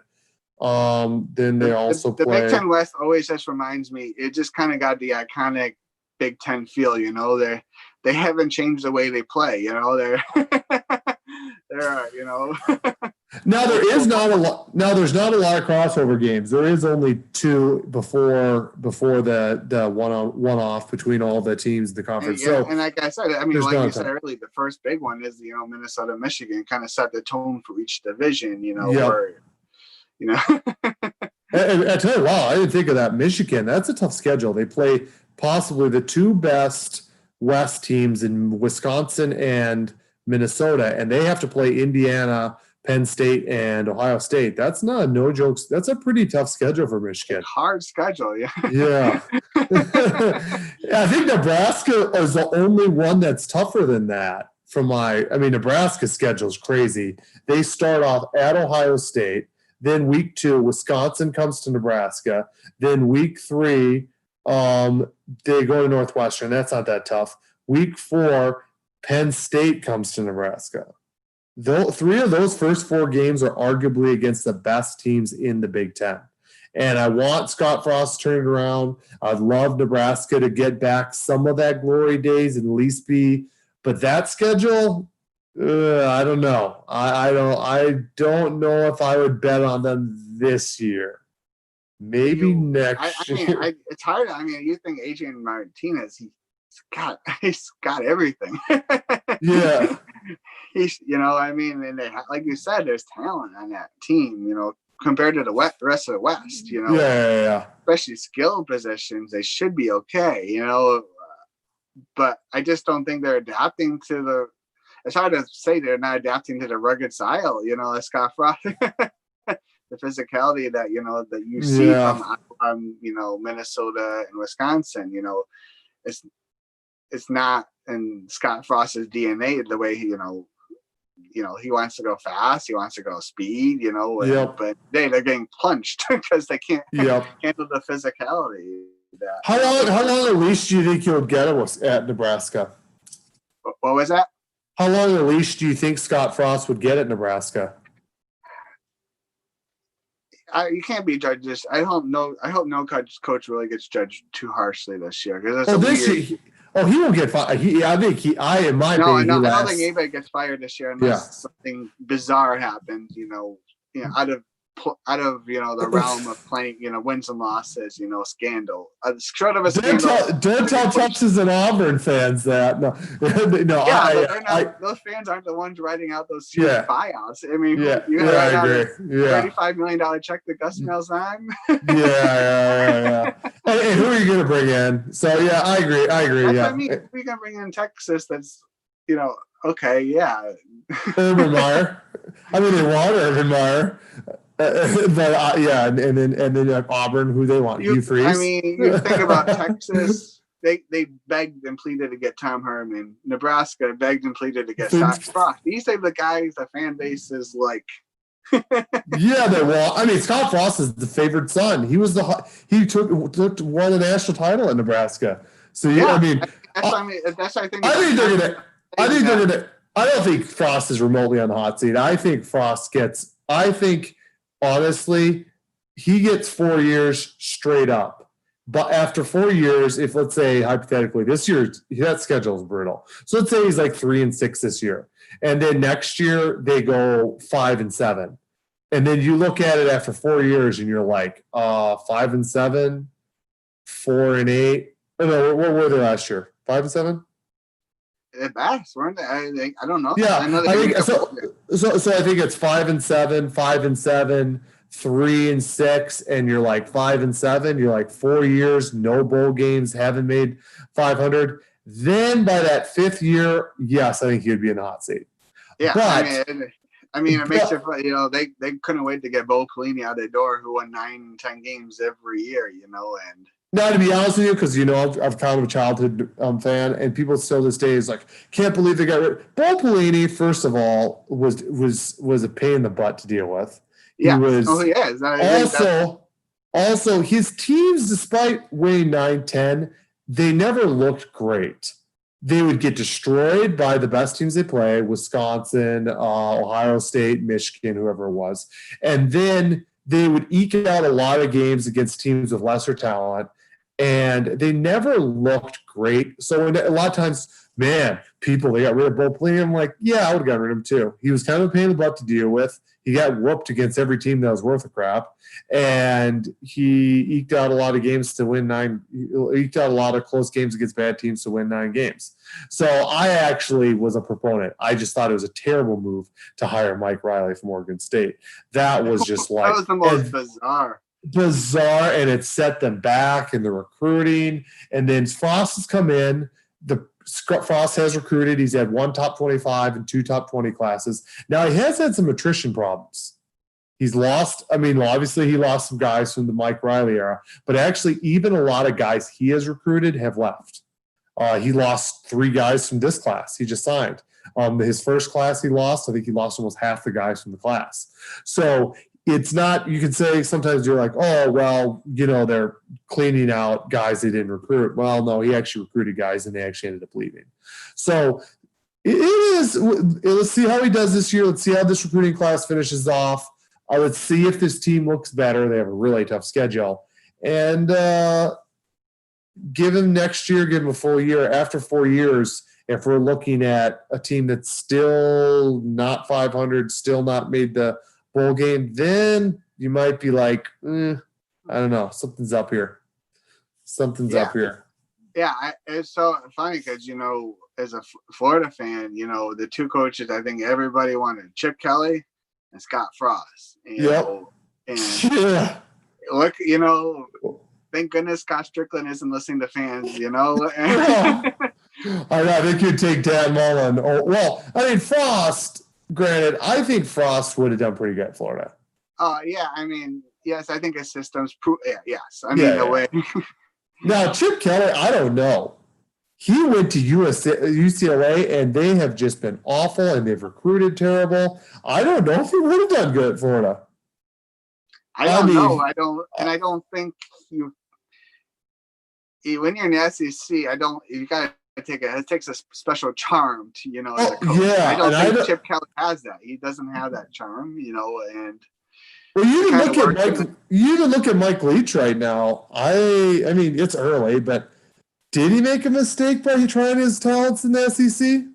Then they also play. The Big Ten West always just reminds me. It just kind of got the iconic Big Ten feel. They haven't changed the way they play. They're Now there's not a lot of crossover games. There is only 2 before the one off between all the teams in the conference. And like I said, like you said earlier, the first big one is Minnesota, Michigan, kind of set the tone for each division. Where, and I tell you, wow, I didn't think of that. Michigan, that's a tough schedule. They play possibly the 2 best West teams in Wisconsin and Minnesota, and they have to play Indiana, Penn State, and Ohio State. That's not no jokes. That's a pretty tough schedule for Michigan. Hard schedule, yeah. Yeah. I think Nebraska is the only one that's tougher than that. Nebraska's schedule is crazy. They start off at Ohio State, then week 2, Wisconsin comes to Nebraska, then week 3, they go to Northwestern. That's not that tough. Week 4, Penn State comes to Nebraska. Though 3 of those first 4 games are arguably against the best teams in the Big Ten. And I want Scott Frost to turn it around. I'd love Nebraska to get back some of that glory days and at least be, but that schedule, I don't know. I don't know if I would bet on them this year. Maybe next year. It's hard. I mean, you think Adrian Martinez, he's got everything. Yeah. He's, I mean, and like you said, there's talent on that team, compared to the rest of the West, Yeah. Especially skill positions, they should be okay, but I just don't think they're adapting to it's hard to say they're not adapting to the rugged style, as Scott Frost, the physicality that, that you see from, Minnesota and Wisconsin, it's not in Scott Frost's DNA the way he, he wants to go fast, he wants to go speed, but they're getting punched because they can't handle the physicality. How long at least do you think he'll get at Nebraska? What was that? How long at least do you think Scott Frost would get at Nebraska? You can't be judged this. I hope no coach really gets judged too harshly this year. He won't get fired. I don't think anybody gets fired this year unless something bizarre happens. Out of the realm of playing, wins and losses, scandal. Short of a scandal. Don't tell Texas and Auburn fans that. No. Those fans aren't the ones writing out those buyouts. I mean, I agree. $35 million check to Gus Malzahn. Yeah. And who are you going to bring in? So I agree. That's what I mean. We're going to bring in Texas. That's okay. Yeah. Urban Meyer. I mean, they want Urban Meyer. And then Auburn, who they want, Hugh Freeze. I mean, you think about Texas, they begged and pleaded to get Tom Herman. Nebraska begged and pleaded to get Scott Frost. These are the guys the fan base is like. They want. I mean, Scott Frost is the favored son. He was won the national title in Nebraska. So I don't think Frost is remotely on the hot seat. I think Frost gets. Honestly, he gets 4 years straight up. But after 4 years, if let's say hypothetically this year, that schedule is brutal. So let's say he's like 3-6 this year. And then next year they go 5-7. And then you look at it after 4 years and you're like, 5-7, 4-8. No, what were they last year? 5-7? At best, weren't they? I don't know. Yeah, I think so. I think it's 5-7, 5-7, 3-6, and you're like 5-7. You're like 4 years, no bowl games, haven't made 500. Then by that 5th year, yes, I think he'd be in the hot seat. Yeah, but, I mean, it makes it. They couldn't wait to get Bo Pelini out the door, who won 9-10 games every year. And. Now, to be honest with you, because I'm kind of a childhood fan, and people still this day is like, can't believe they got rid. Bo Pelini, first of all, was a pain in the butt to deal with. Yeah. He was. Oh, yeah. Also, his teams, despite winning 9-10, they never looked great. They would get destroyed by the best teams they play: Wisconsin, Ohio State, Michigan, whoever it was, and then they would eke out a lot of games against teams with lesser talent. And they never looked great. So a lot of times, they got rid of Bo Pelini. I'm like, I would have gotten rid of him too. He was kind of a pain in the butt to deal with. He got whooped against every team that was worth a crap. And he eked out a lot of games to win 9. He eked out a lot of close games against bad teams to win 9 games. So I actually was a proponent. I just thought it was a terrible move to hire Mike Riley from Oregon State. That was just like. That was the most bizarre, and it set them back in the recruiting. And then Frost has come in. Frost has recruited. He's had 1 top 25 and 2 top 20 classes. Now, he has had some attrition problems. He's lost. I mean, obviously, he lost some guys from the Mike Riley era, but actually, even a lot of guys he has recruited have left. He lost 3 guys from this class. He just signed. His first class he lost. I think he lost almost half the guys from the class. So it's not, you can say sometimes you're like, oh, well, they're cleaning out guys they didn't recruit. Well, no, he actually recruited guys and they actually ended up leaving. So It is. Let's see how he does this year. Let's see how this recruiting class finishes off. Let's see if this team looks better. They have a really tough schedule. And give him next year, give him a full year. After 4 years, if we're looking at a team that's still not 500, still not made the bowl game, then you might be like, I don't know. Something's up here. Something's up here. Yeah, it's so funny because, as a Florida fan, the two coaches I think everybody wanted, Chip Kelly and Scott Frost. And look, thank goodness Scott Strickland isn't listening to fans, I know. I think you'd take Dan Mullen. Oh, well, I mean, Frost, granted, I think Frost would have done pretty good at Florida. Yeah, I mean, yes, I think his system's yes. I mean, the way. Now, Chip Kelly, I don't know. He went to UCLA, and they have just been awful, and they've recruited terrible. I don't know if he would have done good at Florida. I don't know. I don't think when you're in the SEC, you got to it takes a special charm to, as a coach. Yeah. I don't think Chip Kelly has that. He doesn't have that charm, and. Well, you even look at Mike Leach right now. I mean, it's early, but did he make a mistake by trying his talents in the SEC?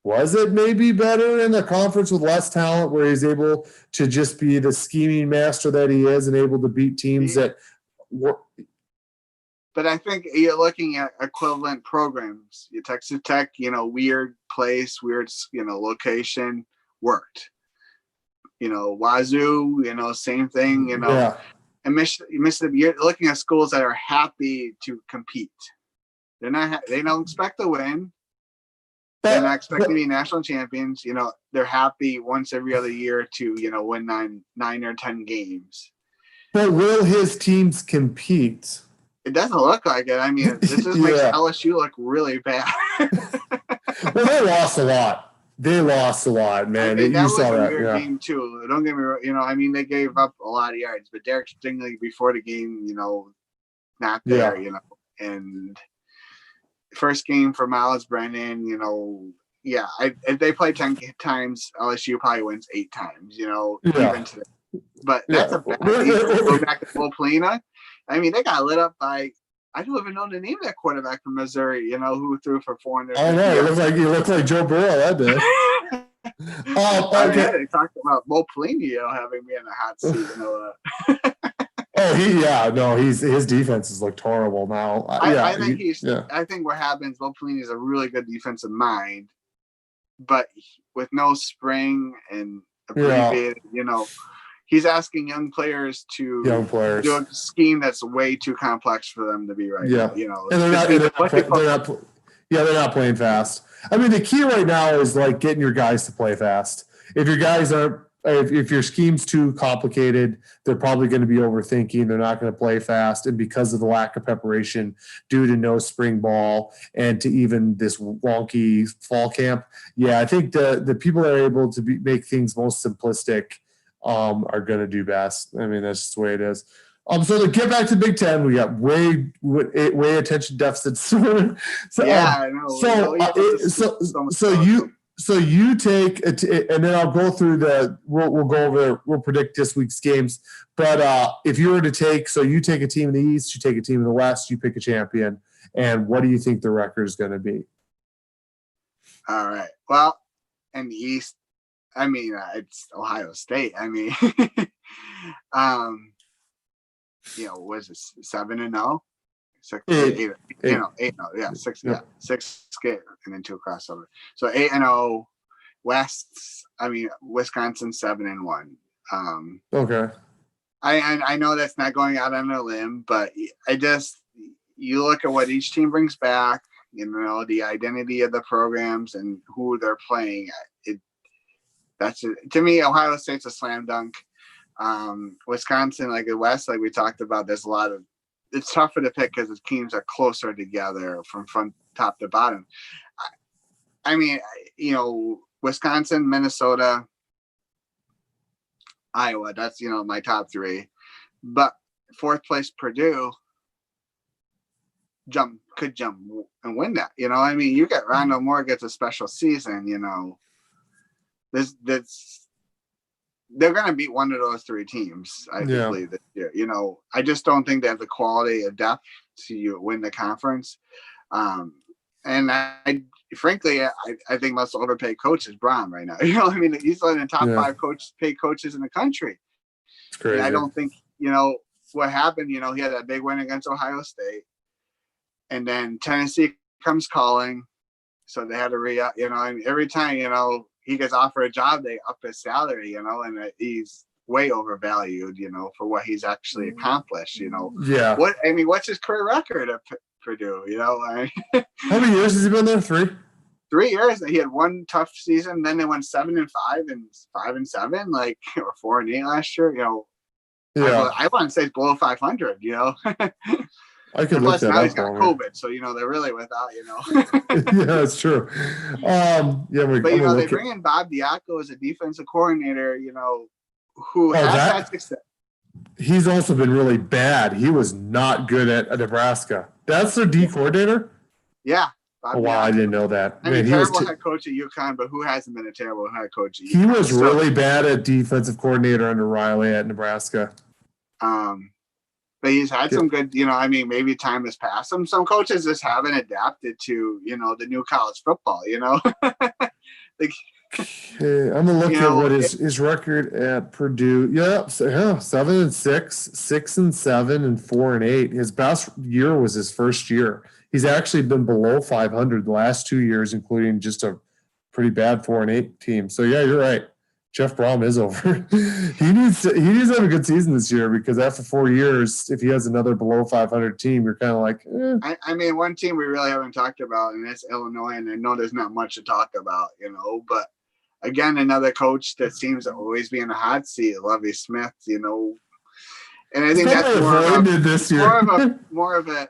Was it maybe better in a conference with less talent where he's able to just be the scheming master that he is and able to beat teams that work? But I think you're looking at equivalent programs. Texas Tech, weird place, weird, location, worked. Wazoo, same thing, and Mississippi, you're looking at schools that are happy to compete. They don't expect to win. They're not expecting to be national champions. They're happy once every other year to, win nine or 10 games. But will his teams compete? It doesn't look like it. I mean, this just makes LSU look really bad. Well, they lost a lot. Man. That was a weird game too. Don't get me wrong. They gave up a lot of yards, but Derek Stingley before the game, not there, and first game for Miles Brennan, if they play 10 times, LSU probably wins 8 times, even today. But that's a bad game. Go back to Polina. They got lit up by, I don't even know the name of that quarterback from Missouri, who threw for 400. I know. He looked like Joe Burrow that day. They talked about Mo Pelini, having me in a hot seat. His defenses looked horrible now. I think what happens, Mo Pelini is a really good defensive mind, but with no spring and abbreviated, he's asking young players to do a scheme that's way too complex for them to be right now. And they're not playing fast. The key right now is like getting your guys to play fast. If your guys aren't, if your scheme's too complicated, they're probably going to be overthinking. They're not going to play fast. And because of the lack of preparation due to no spring ball and to even this wonky fall camp, I think the people that are able to make things most simplistic are going to do best. That's just the way it is. So to get back to Big Ten, we got way attention deficits. So you take it, and then I'll go through we'll go over, we'll predict this week's games. But if you were to take a team in the East, you take a team in the West, you pick a champion, and what do you think the record is going to be? All right. Well, in the East, it's Ohio State. Was it 7-0? 8-0. 8-0. 6 games and then 2 crossover. So 8-0. West. Wisconsin 7-1. Okay. I know that's not going out on a limb, but you look at what each team brings back. The identity of the programs and who they're playing. To me, Ohio State's a slam dunk. Wisconsin, like the West, like we talked about, there's a lot of, it's tougher to pick because the teams are closer together from top to bottom. Wisconsin, Minnesota, Iowa, that's, my top 3. But 4th place, Purdue, could jump and win that. You know, I mean, you get Rondo Moore gets a special season. You know, they're going to beat one of those three teams. I believe this year. You know, I just don't think they have the quality of depth to win the conference. And frankly, I think most overpaid coach is Braun right now. You know, I mean, he's one of the top 5 paid coaches in the country. It's crazy. And I don't think, you know, what happened, you know, he had that big win against Ohio State. And then Tennessee comes calling. So they had to re-up, you know, and every time, you know, he gets offered a job, they up his salary, you know, and he's way overvalued, you know, for what he's actually accomplished, you know. Yeah. What's his career record at Purdue, you know? How many years has he been there? 3? 3 years. He had one tough season, then they went 7-5 and 5-7, like, or 4-8 last year, you know. Yeah. I want to say it's below 500, you know. I could look that now up. He's got COVID, so you know they're really without, you know. Yeah, it's true. But you know they bring in Bob Diaco as a defensive coordinator, you know, who has had success. He's also been really bad. He was not good at Nebraska. That's their D coordinator. Yeah. Wow, I didn't know that. I mean, terrible head coach at UConn, but who hasn't been a terrible head coach at UConn? He was really bad at defensive coordinator under Riley at Nebraska. But he's had some good, you know, I mean, maybe time has passed him. Some coaches just haven't adapted to, you know, the new college football, you know. Okay, I'm gonna look at what his record at Purdue. 7-6, 6-7, and 4-8. His best year was his first year. He's actually been below 500 the last 2 years, including just a pretty bad 4-8 team. So yeah, you're right. Jeff Brom is over. He needs to have a good season this year, because after 4 years, if he has another below 500 team, you're kind of like, I mean, one team we really haven't talked about, and that's Illinois. And I know there's not much to talk about, you know, but again, another coach that seems to always be in the hot seat, Lovie Smith, you know. And I think that's more of a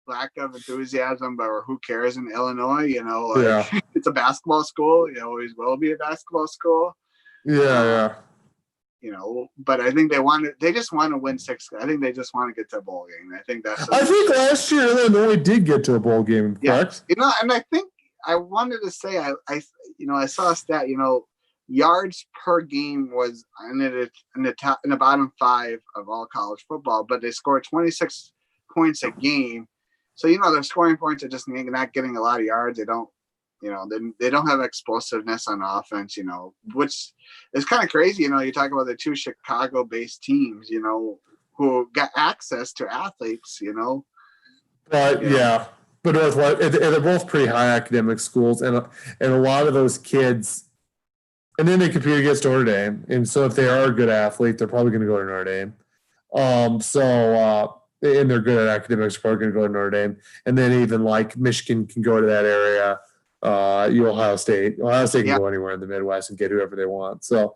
lack of enthusiasm, but who cares in Illinois, you know, like, it's a basketball school, it always will be a basketball school. Yeah. You know, but I think they just want to win 6. I think they just want to get to a bowl game. I think last year Illinois did get to a bowl game, correct? You know, and I think I wanted to say, I saw a stat, you know, yards per game was in the bottom 5 of all college football, but they scored 26 points a game. So, you know, their scoring points are just not getting a lot of yards. They don't, you know, they don't have explosiveness on offense, you know, which is kind of crazy. You know, you talk about the 2 Chicago-based teams, you know, who got access to athletes, you know. But they're both pretty high academic schools, and a lot of those kids, and then they compete against Notre Dame. And so if they are a good athlete, they're probably going to go to Notre Dame. And they're good at academics, probably going to go to Notre Dame. And then even like Michigan can go to that area. Ohio State can go anywhere in the Midwest and get whoever they want. So,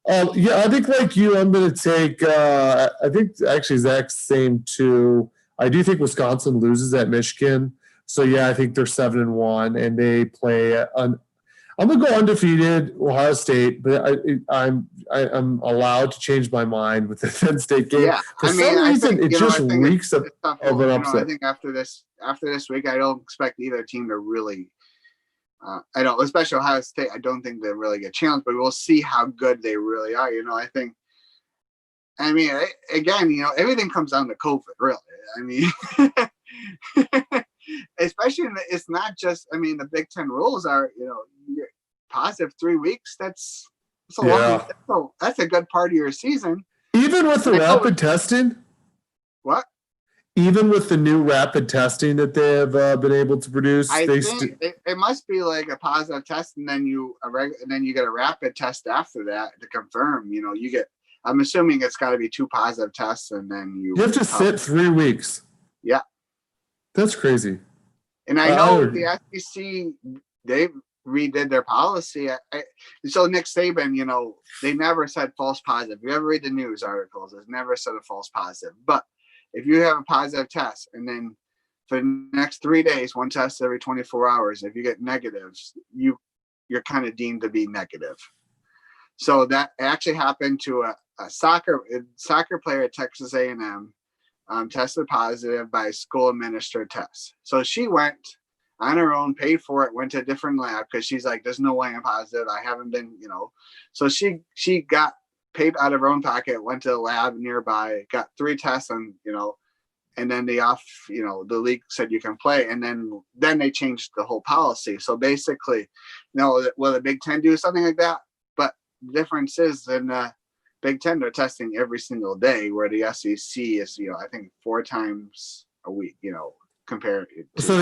I think like you, I'm going to take, I think actually Zach's same too. I do think Wisconsin loses at Michigan. So yeah, I think they're 7-1 and they play I'm gonna go undefeated Ohio State, but I'm allowed to change my mind with the Penn State game. Yeah, For some reason, it just reeks of an upset. I think after this week, I don't expect either team to really. I don't, especially Ohio State. I don't think they really get challenged, but we'll see how good they really are. You know, I think. I mean, again, you know, everything comes down to COVID, really. I mean, especially it's not just. I mean, the Big Ten rules are, you know, you're positive 3 weeks. That's a good part of your season. Even with the rapid testing. What? Even with the new rapid testing that they have been able to produce, I think it must be like a positive test, and then you get a rapid test after that to confirm. You know, you get. I'm assuming it's got to be 2 positive tests, and then you have to sit 3 weeks. Yeah, that's crazy. And I know the SEC, they redid their policy. So Nick Saban, you know, they never said false positive. If you ever read the news articles, it's never said a false positive. But if you have a positive test, and then for the next 3 days, 1 test every 24 hours, if you get negatives, you're kind of deemed to be negative. So that actually happened to a soccer player at Texas A&M tested positive by school administered test. So she went on her own, paid for it, went to a different lab because she's like, there's no way I'm positive. I haven't been, So she got paid out of her own pocket, went to a lab nearby, got 3 tests, and and then the league said you can play, and then they changed the whole policy. So basically, will the Big Ten do something like that? But the difference is in Big Ten, they're testing every single day, where the SEC is, I think 4 times a week, compared to. So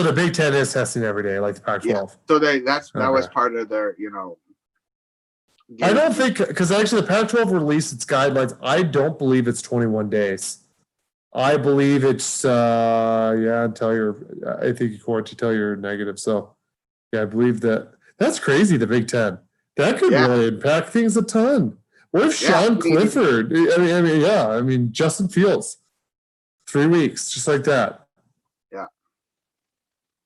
the Big Ten is testing every day, like the Pac-12. Yeah. So that was part of their, I don't think, because actually the Pac-12 released its guidelines. I don't believe it's 21 days. I believe it's I think according to you're negative. So yeah, I believe that. That's crazy, the Big Ten. That could really impact things a ton. What if Sean Clifford? Justin Fields, 3 weeks, just like that. Yeah.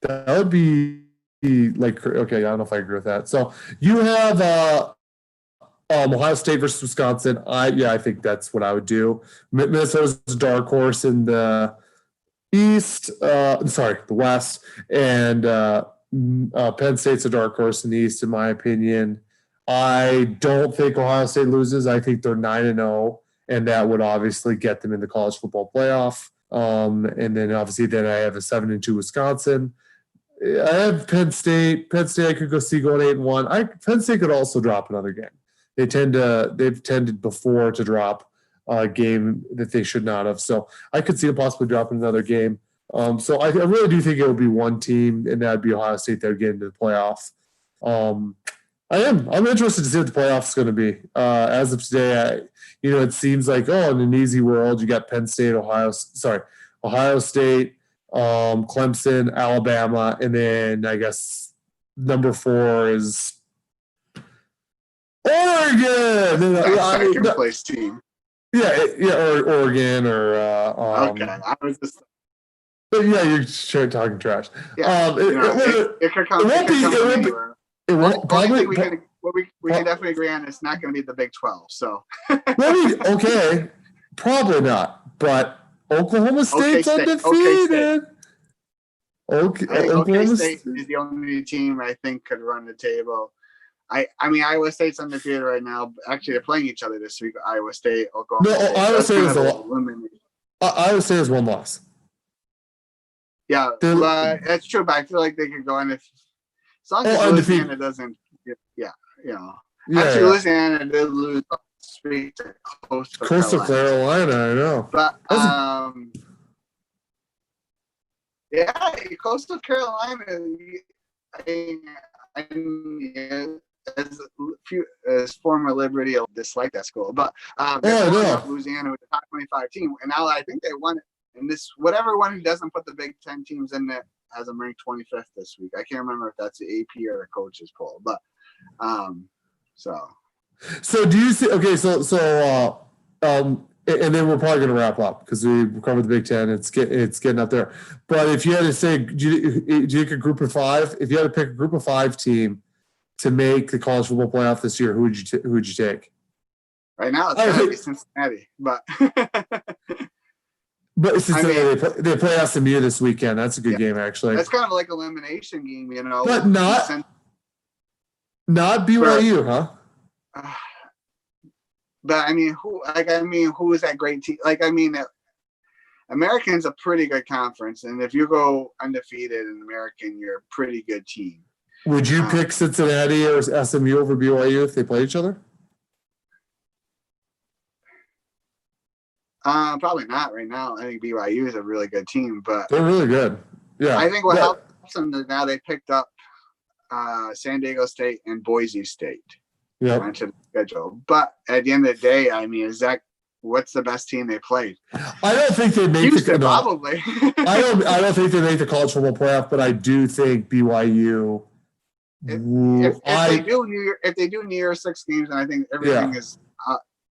That would be like, okay, I don't know if I agree with that. So you have Ohio State versus Wisconsin. I think that's what I would do. Minnesota's a dark horse in the East. The West, and Penn State's a dark horse in the East, in my opinion. I don't think Ohio State loses. I think they're 9-0, and that would obviously get them in the college football playoff. And then obviously I have a 7-2 Wisconsin. I have Penn State. Penn State I could go see going 8-1. Penn State could also drop another game. They've tended before to drop a game that they should not have. So I could see them possibly dropping another game. So I really do think it would be one team, and that'd be Ohio State that would get into the playoff. I'm interested to see what the playoffs is going to be. As of today, it seems like, in an easy world, you got Penn State, Ohio State, Clemson, Alabama, and then I guess number 4 is Oregon. Second place team. Or Oregon, or okay. I was just. But yeah, you're sure talking trash. Yeah, it could come. It won't probably. We can definitely agree on it's not going to be the Big 12. So. Okay, probably not. But Oklahoma State's undefeated. Oklahoma State is the only team I think could run the table. Iowa State's undefeated right now. Actually, they're playing each other this week. Iowa State, Oklahoma State. Iowa State has 1 loss. Yeah, but that's true. But I feel like they could go in as long as Louisiana doesn't. Actually, Louisiana did lose streak to Coastal Carolina. I know. But Coastal Carolina. As former Liberty, I'll dislike that school, but Louisiana with the top 25 team, and now I think they won it. And this, whatever one who doesn't put the Big Ten teams in there has them ranked 25th this week. I can't remember if that's the AP or the coaches poll, but So do you see? Okay, and then we're probably going to wrap up because we covered the Big Ten. It's getting up there. But if you had to say, do you pick a group of 5? If you had to pick a group of 5 team to make the college football playoff this year, who would you take? Right now, it's going to be Cincinnati, but. But Cincinnati, they play SMU this weekend. That's a good game, actually. That's kind of like elimination game, But not BYU, huh? But who is that great team? American's a pretty good conference, and if you go undefeated in American, you're a pretty good team. Would you pick Cincinnati or SMU over BYU if they play each other? Probably not right now. I think BYU is a really good team, but they're really good. Yeah, I think what helps them is now they picked up San Diego State and Boise State. Yeah, onto the schedule. But at the end of the day, what's the best team they played? I don't think they make Houston, probably. I don't think they make the college football playoff, but I do think BYU. If they do New Year's 6 games, and I think everything is.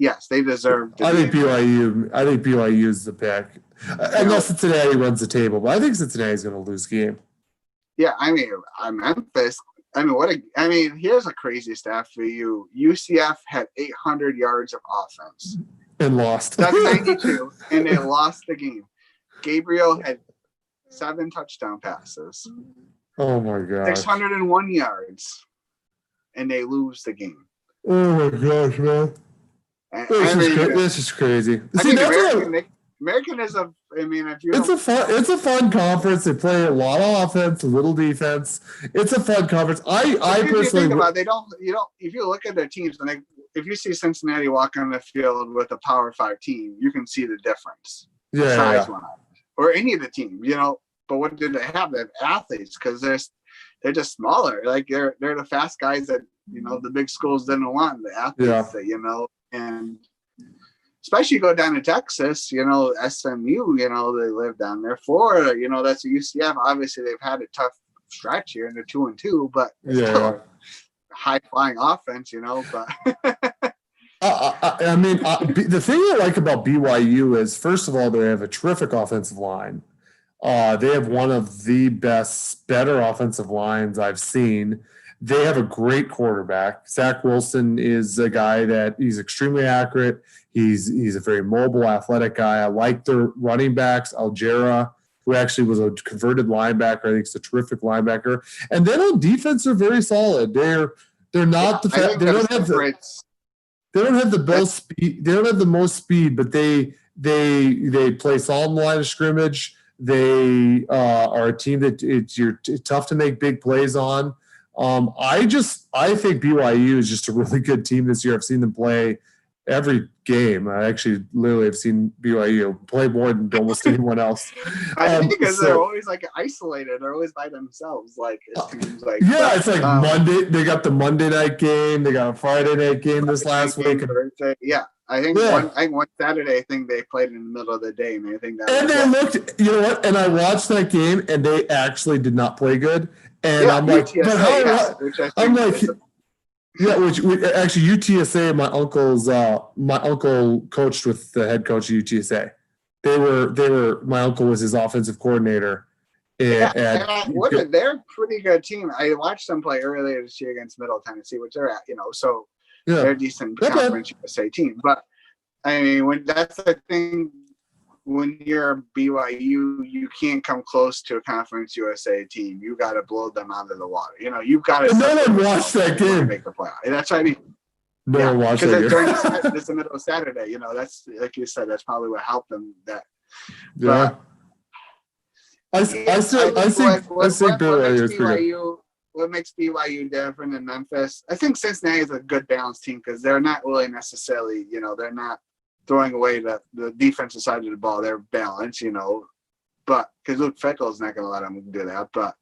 Yes, they deserve. I think BYU is the pick, unless Cincinnati runs the table. But I think Cincinnati's going to lose the game. Yeah, Memphis. Here's a crazy stat for you. UCF had 800 yards of offense. And lost. 792, and they lost the game. Gabriel had 7 touchdown passes. Oh my god. 601 yards, and they lose the game. Oh my gosh, man. This is crazy. American is a. I mean, it's a fun conference. They play a lot of offense, a little defense. It's a fun conference. I personally think about it, if you look at their teams and if you see Cincinnati walk on the field with a Power 5 team, you can see the difference. Size wise, or any of the team, But what did they have? They have athletes because they're just smaller. Like they're the fast guys that the big schools didn't want, the athletes that and especially go down to Texas, SMU, they live down there. Florida, that's a UCF. Obviously, they've had a tough stretch here, and they're 2-2, but still high flying offense, But the thing I like about BYU is, first of all, they have a terrific offensive line. They have one of the better offensive lines I've seen. They have a great quarterback. Zach Wilson is a guy that he's extremely accurate. He's a very mobile, athletic guy. I like their running backs. Algera, who actually was a converted linebacker, I think he's a terrific linebacker. And then on defense, they're very solid. They're not they don't have the most speed. They don't have the most speed, but they play solid in the line of scrimmage. They are a team that it's tough to make big plays on. I think BYU is just a really good team this year. I've seen them play every game. I actually literally have seen BYU play more than almost anyone else. I think because they're always isolated. They're always by themselves. It's like Monday. They got the Monday night game. They got a Friday night game this last week. I think one Saturday, I think they played in the middle of the day, and I think that. And they looked, you know what? And I watched that game, and they actually did not play good. And I'm like, UTSA, but actually UTSA. My uncle coached with the head coach of UTSA. My uncle was his offensive coordinator. They're a pretty good team. I watched them play earlier this year against Middle Tennessee, which they're at, so they're a decent Conference USA team. But I mean, that's the thing. When you're BYU, you can't come close to a Conference USA team. You got to blow them out of the water. You've got to. No one watched that game. Make the playoff. That's what I mean. No one watched that game. It's the middle of Saturday. That's like you said. That's probably what helped them. I think BYU is pretty good. What makes BYU different than Memphis? I think Cincinnati is a good balanced team because they're not really necessarily, they're not throwing away the defensive side of the ball. They're balanced, but because Luke Fickell is not going to let them do that. But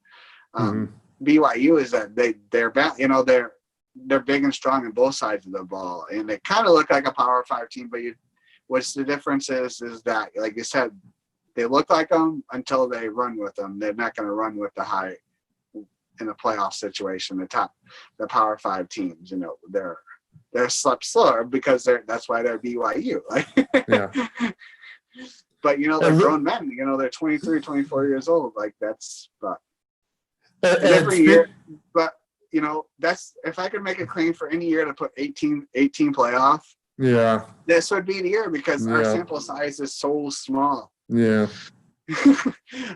BYU is that they're big and strong on both sides of the ball, and they kind of look like a Power 5 team. But what's the difference is that, like you said, they look like them until they run with them. They're not going to run with the high in a playoff situation. The Power 5 teams, they're slower because that's why they're BYU. But they're grown men. They're 23, 24 years old. Every year. But that's, if I could make a claim for any year to put 18 playoff. Yeah. This would be the year because our sample size is so small. Yeah.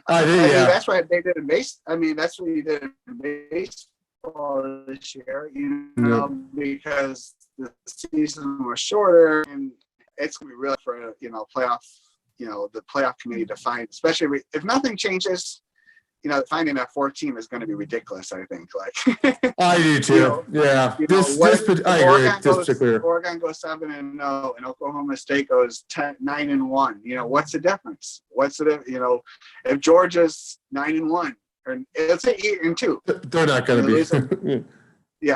That's what they did in base. That's what you did in baseball this year, because the season was shorter, and it's gonna be really for playoff. The playoff committee to find, especially if nothing changes. Finding a 4th team is going to be ridiculous. I think. I do too. I agree. Oregon goes 7-0, and Oklahoma State goes 9-1. What's the difference? If Georgia's 9-1, or let's say 8-2, they're not going to be.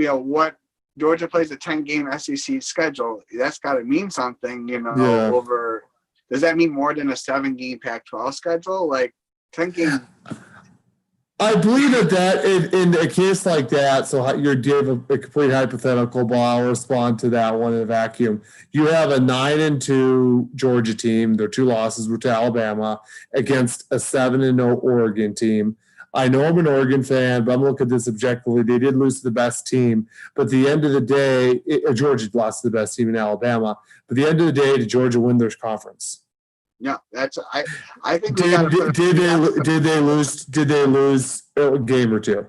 What Georgia plays a 10-game SEC schedule. That's got to mean something. Over. Does that mean more than a 7-game Pac-12 schedule? 10 games. I believe that in a case like that, so you're giving a complete hypothetical, but I'll respond to that one in a vacuum. You have a 9-2 Georgia team. Their 2 losses were to Alabama against a 7-0 Oregon team. I know I'm an Oregon fan, but I'm looking at this objectively. They did lose to the best team. But at the end of the day, Georgia lost to the best team in Alabama. But at the end of the day, did Georgia win their conference? Yeah, I think did they lose a game or two?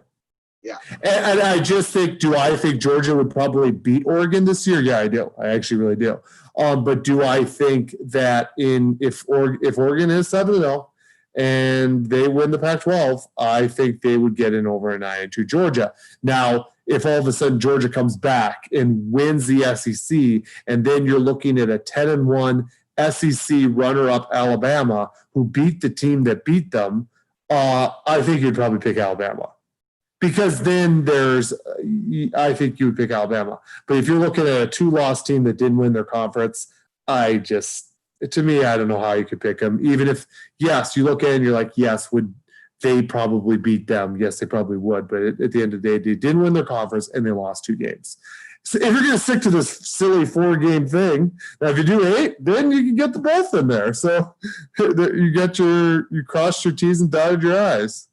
Yeah. And I just think, do I think Georgia would probably beat Oregon this year? Yeah, I do. I actually really do. But do I think that if Oregon is 7-0 and they win the Pac-12, I think they would get in over an 9-2 Georgia. Now, if all of a sudden Georgia comes back and wins the SEC, and then you're looking at a 10-1 SEC runner-up Alabama who beat the team that beat them, I think you'd probably pick Alabama. Because then I think you would pick Alabama. But if you're looking at a 2-loss team that didn't win their conference, to me, I don't know how you could pick them. Even if, yes, you look at it and you're like, yes, would they probably beat them? Yes, they probably would. But at the end of the day, they didn't win their conference and they lost 2 games. So if you're going to stick to this silly 4-game thing, now if you do 8, then you can get the both in there. So you crossed your T's and dotted your I's.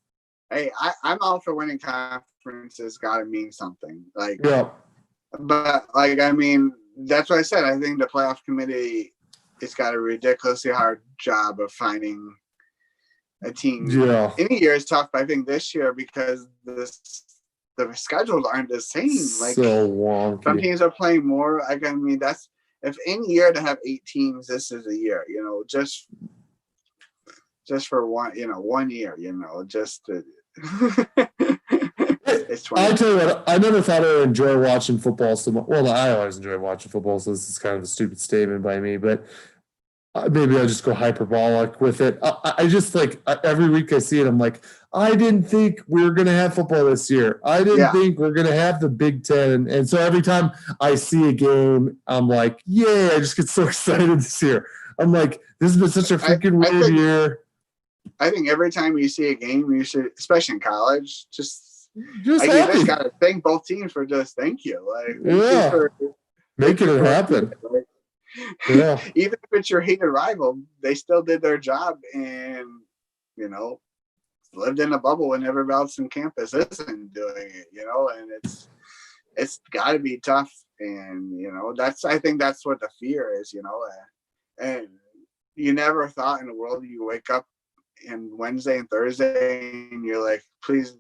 Hey, I'm all for winning conferences. Got to mean something. Yeah. But I mean, that's what I said. I think the playoff committee has got a ridiculously hard job of finding a team. Yeah. Any year is tough, but I think this year because the schedules aren't the same. So wonky. Some teams are playing more. I mean, that's if any year to have 8 teams, this is a year. Just for one year. Just to. It's 20. I tell you what, I never thought I would enjoy watching football so much. Well, I always enjoy watching football, so this is kind of a stupid statement by me, but maybe I'll just go hyperbolic with it. I just every week I see it, I'm like, I didn't think we were going to have football this year. I didn't think we're going to have the Big Ten. And so every time I see a game, I'm like, yay, I just get so excited this year. I'm like, this has been such a freaking weird year. I think every time you see a game, you should, especially in college, just you just gotta thank both teams for thank you. For making it happen. Even if it's your hated rival, they still did their job and lived in a bubble when everybody else on campus isn't doing it. And it's got to be tough. And I think that's what the fear is. And you never thought in the world you wake up and Wednesday and Thursday and you're like, please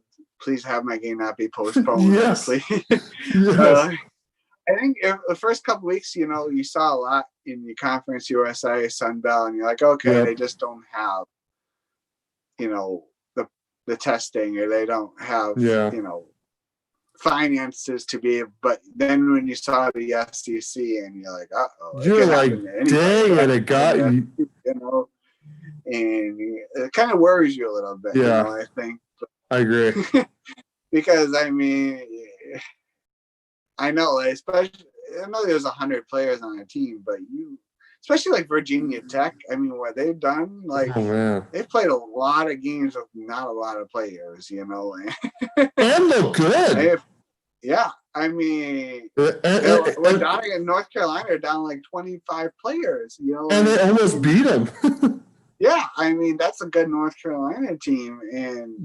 have my game not be postponed. Yes. Yes. I think the first couple weeks, you saw a lot in the Conference USA, Sun Belt, and you're like, okay, they just don't have, the testing, or they don't have, finances to be. But then when you saw the SEC, and you're like, you're like, dang it, it got you. And it kind of worries you a little bit. Yeah, I think. I agree. Because I mean, I know, especially I know there's 100 players on a team, but especially like Virginia Tech. I mean, what they've done, they've played a lot of games with not a lot of players, and look good. I mean, we're down in North Carolina, down like 25 players, and they almost beat them. Yeah, I mean, that's a good North Carolina team, and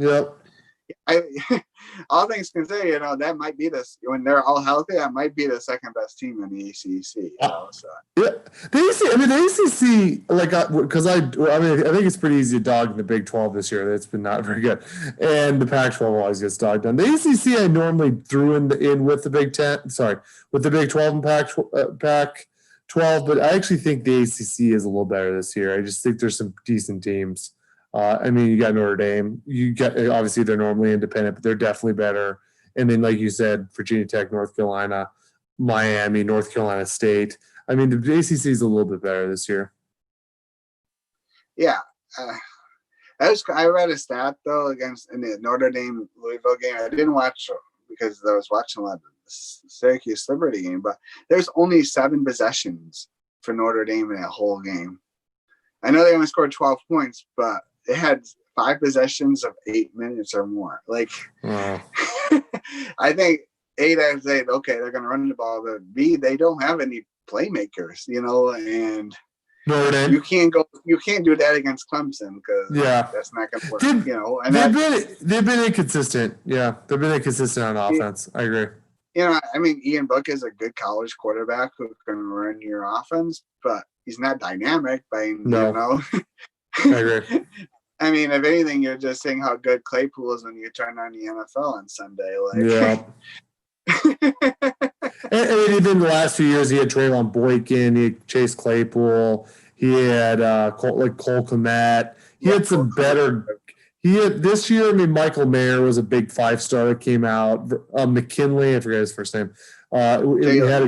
all things considered, that might be when they're all healthy, that might be the second best team in the ACC. The ACC, because I think it's pretty easy to dog in the Big 12 this year. It's been not very good, and the Pac-12 always gets dogged on. The ACC I normally threw in with the Big 10. Sorry, with the Big 12 and Pac-12, but I actually think the ACC is a little better this year. I just think there's some decent teams. I mean, you got Notre Dame. Obviously they're normally independent, but they're definitely better. And then, like you said, Virginia Tech, North Carolina, Miami, North Carolina State. I mean, the ACC is a little bit better this year. Yeah, I read a stat though in the Notre Dame Louisville game. I didn't watch because I was watching a lot of the Syracuse Liberty game, but there's only 7 possessions for Notre Dame in that whole game. I know they only scored 12 points, but they had 5 possessions of 8 minutes or more. I think 8 out of 8, okay, they're going to run the ball, but B, they don't have any playmakers, and Notre Dame. You can't do that against Clemson because that's not going to work. They've been inconsistent. Yeah, they've been inconsistent on offense. I agree. I mean, Ian Book is a good college quarterback who can run your offense, but he's not dynamic I agree. I mean, if anything, you're just saying how good Claypool is when you turn on the NFL on Sunday. And even the last few years, he had Traylon Boykin, he had Chase Claypool, he had Cole Kmet. He had some better. He had this year. I mean, Michael Mayer was a big 5-star that came out. McKinley, I forget his first name. He had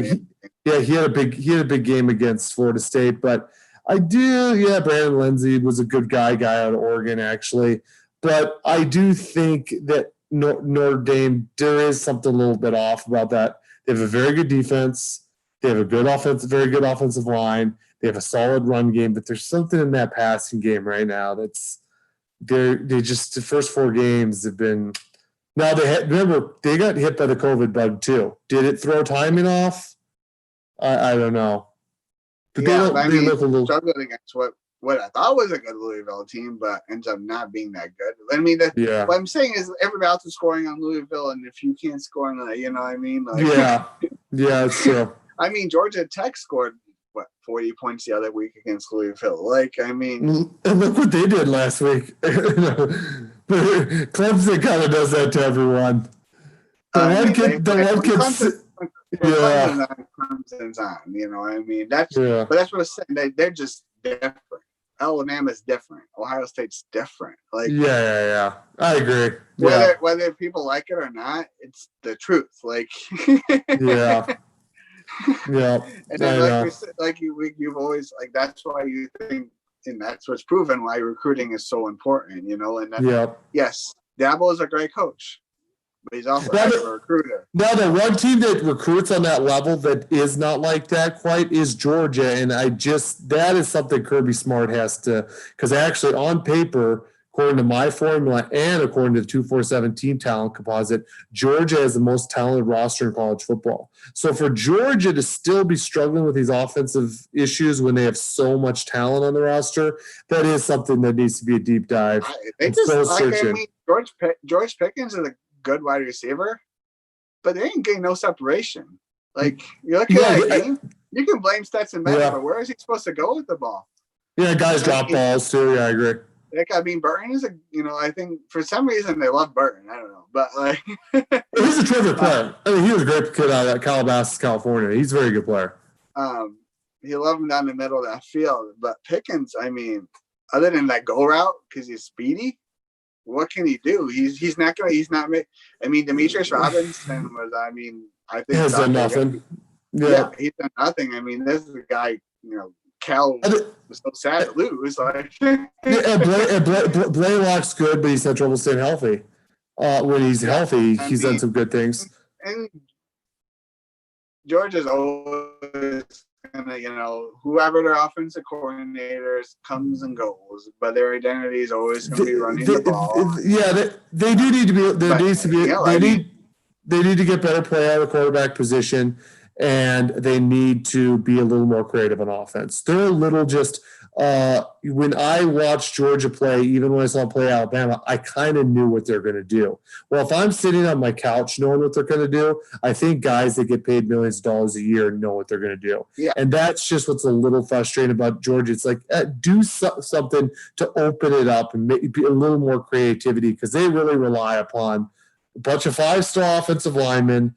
a big game against Florida State. But Brandon Lindsey was a good guy out of Oregon actually. But I do think that Notre Dame, there is something a little bit off about that. They have a very good defense. They have a very good offensive line. They have a solid run game, but there's something in that passing game right now that's the first 4 games have been. Now they got hit by the COVID bug too. Did it throw timing off? I don't know. But they look a little struggling against what I thought was a good Louisville team, but ends up not being that good. I mean, what I'm saying is everybody else is scoring on Louisville, and if you can't score on that, you know what I mean? It's true. I mean, Georgia Tech scored 40 points the other week against Louisville. And look what they did last week. Clemson kind of does that to everyone. Clemson's on, you know what I mean? But that's what I'm saying. They're just different. Alabama's different. Ohio State's different. I agree. Whether people like it or not, it's the truth. And then you've always that's why you think, and that's what's proven why recruiting is so important, yes, Dabo is a great coach, but he's also a recruiter. Now the one team that recruits on that level that is not like that quite is Georgia, and that is something Kirby Smart has to, because actually on paper, according to my formula and according to the 247 team talent composite, Georgia has the most talented roster in college football. So for Georgia to still be struggling with these offensive issues when they have so much talent on the roster, that is something that needs to be a deep dive. George Pickens is a good wide receiver, but they ain't getting no separation. You look at that game, you can blame Stetson Bennett, but where is he supposed to go with the ball? Yeah, guys drop balls too. Yeah, I agree. Burton is I think for some reason they love Burton. I don't know, but he's a terrific player. I mean, he was a great kid out of Calabasas, California. He's a very good player. You love him down the middle of that field, but Pickens, I mean, other than that go route because he's speedy, what can he do? He's not going. I mean, Demetrius Robinson was. I mean, I think he's done nothing. Yeah, he's done nothing. I mean, this is a guy. Cal was so sad to lose. Blaylock's good, but he's had trouble staying healthy. When he's healthy, he's done some good things. And Georgia's always gonna, whoever their offensive coordinators comes and goes, but their identity is always gonna be running the ball. They do need to be. They need to get better play out of the quarterback position. And they need to be a little more creative on offense. They're a little just when I watched Georgia play, even when I saw them play Alabama, I kind of knew what they're going to do. Well, if I'm sitting on my couch knowing what they're going to do, I think guys that get paid millions of dollars a year know what they're going to do. Yeah. And that's just what's a little frustrating about Georgia. It's do something to open it up and be a little more creativity, because they really rely upon a bunch of 5-star offensive linemen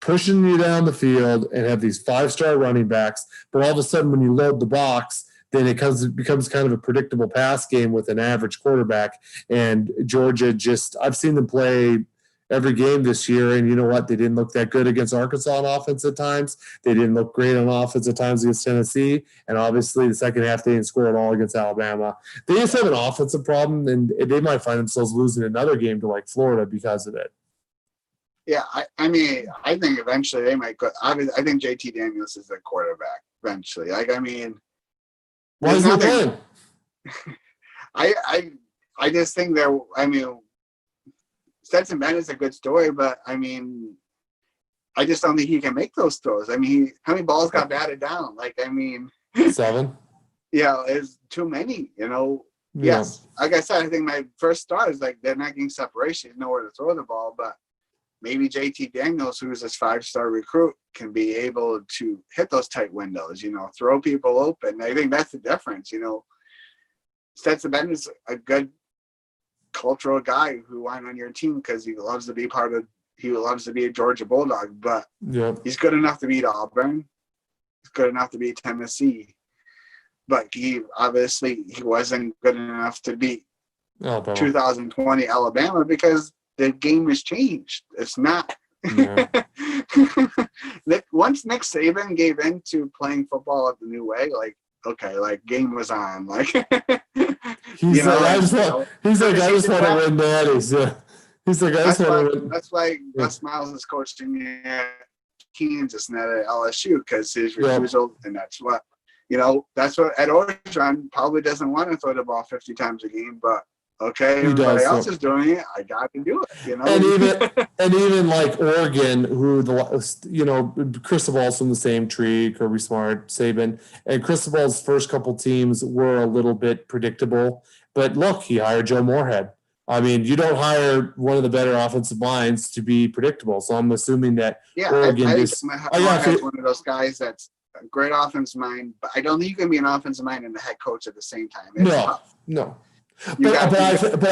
pushing you down the field and have these 5-star running backs. But all of a sudden, when you load the box, then it becomes kind of a predictable pass game with an average quarterback. And Georgia I've seen them play every game this year, and you know what? They didn't look that good against Arkansas on offense at times. They didn't look great on offense at times against Tennessee. And obviously, the second half, they didn't score at all against Alabama. They just have an offensive problem, and they might find themselves losing another game to Florida because of it. Yeah, I mean, I think eventually they might go. I think JT Daniels is the quarterback eventually. Why is he playing? I just think Stetson Bennett's a good story, but I mean, I just don't think he can make those throws. I mean, how many balls got batted down? 7. is too many, Yes, like I said, I think my first thought is like they're not getting separation, nowhere to throw the ball, but maybe JT Daniels, who's this 5-star recruit, can be able to hit those tight windows, throw people open. I think that's the difference, Stetson Bennett is a good cultural guy who went on your team because he loves to be a Georgia Bulldog, but he's good enough to beat Auburn. He's good enough to beat Tennessee. But he wasn't good enough to beat 2020 Alabama because the game has changed. It's not. Yeah. Once Nick Saban gave in to playing football the new way, game was on. I just want to win daddies. Yeah. He's like, I just want to win. That's why Gus Miles is coaching at Kansas and at LSU because his refusal, and that's what Ed Orgeron probably doesn't want to throw the ball 50 times a game, but everybody else is doing it. I got to do it, And even like Oregon, who Cristobal's from the same tree, Kirby Smart, Saban, and Cristobal's first couple teams were a little bit predictable. But look, he hired Joe Moorhead. I mean, you don't hire one of the better offensive minds to be predictable. So I'm assuming that Oregon is one of those guys that's a great offensive mind, but I don't think you can be an offensive mind and the head coach at the same time. It's tough. No. But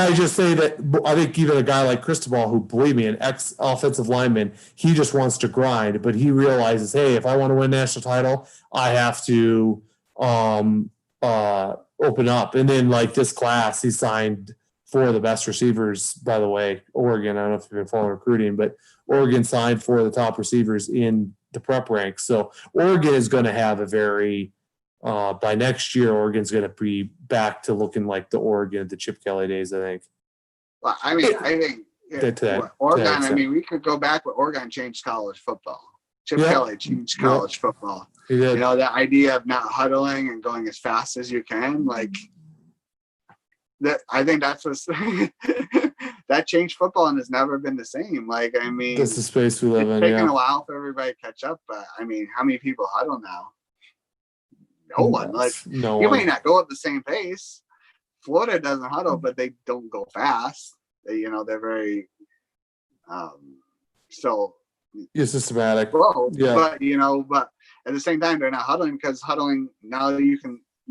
I just say that I think even a guy like Cristobal, who, believe me, an ex-offensive lineman, he just wants to grind, but he realizes, hey, if I want to win national title, I have to open up. And then, like this class, he signed 4 of the best receivers, by the way. Oregon, I don't know if you've been following recruiting, but Oregon signed 4 of the top receivers in the prep ranks. So Oregon is going to have a very by next year, Oregon's going to be back to looking like the Oregon of the Chip Kelly days, I think. Well, I think Oregon, we could go back, but Oregon changed college football. Chip Kelly changed college football. He did. The idea of not huddling and going as fast as you can, I think that's what's that changed football and has never been the same. That's the space we live in. It's taken a while for everybody to catch up, but how many people huddle now? No one. You may not go at the same pace. Florida doesn't huddle, but they don't go fast. They're very still systematic. Slow, but at the same time they're not huddling because huddling now you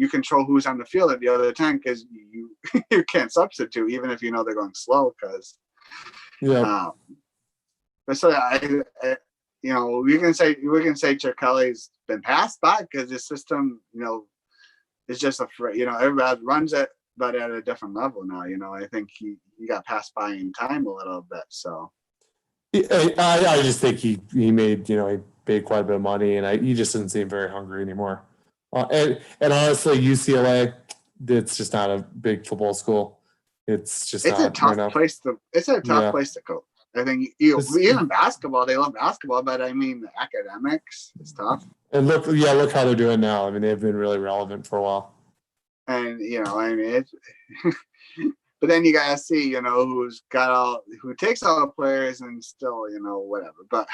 control who's on the field at the other time because you can't substitute even if they're going slow because but so we can say Chip Kelly's been passed by because his system is just everybody runs it but at a different level now. I think he got passed by in time a little bit. So I just think he made he paid quite a bit of money and he just doesn't seem very hungry anymore. And honestly, UCLA, it's just not a big football school. It's a tough place to coach. I think even basketball, they love basketball, but the academics is tough. And look how they're doing now. They've been really relevant for a while. And but then you gotta see, who takes all the players and still, whatever. But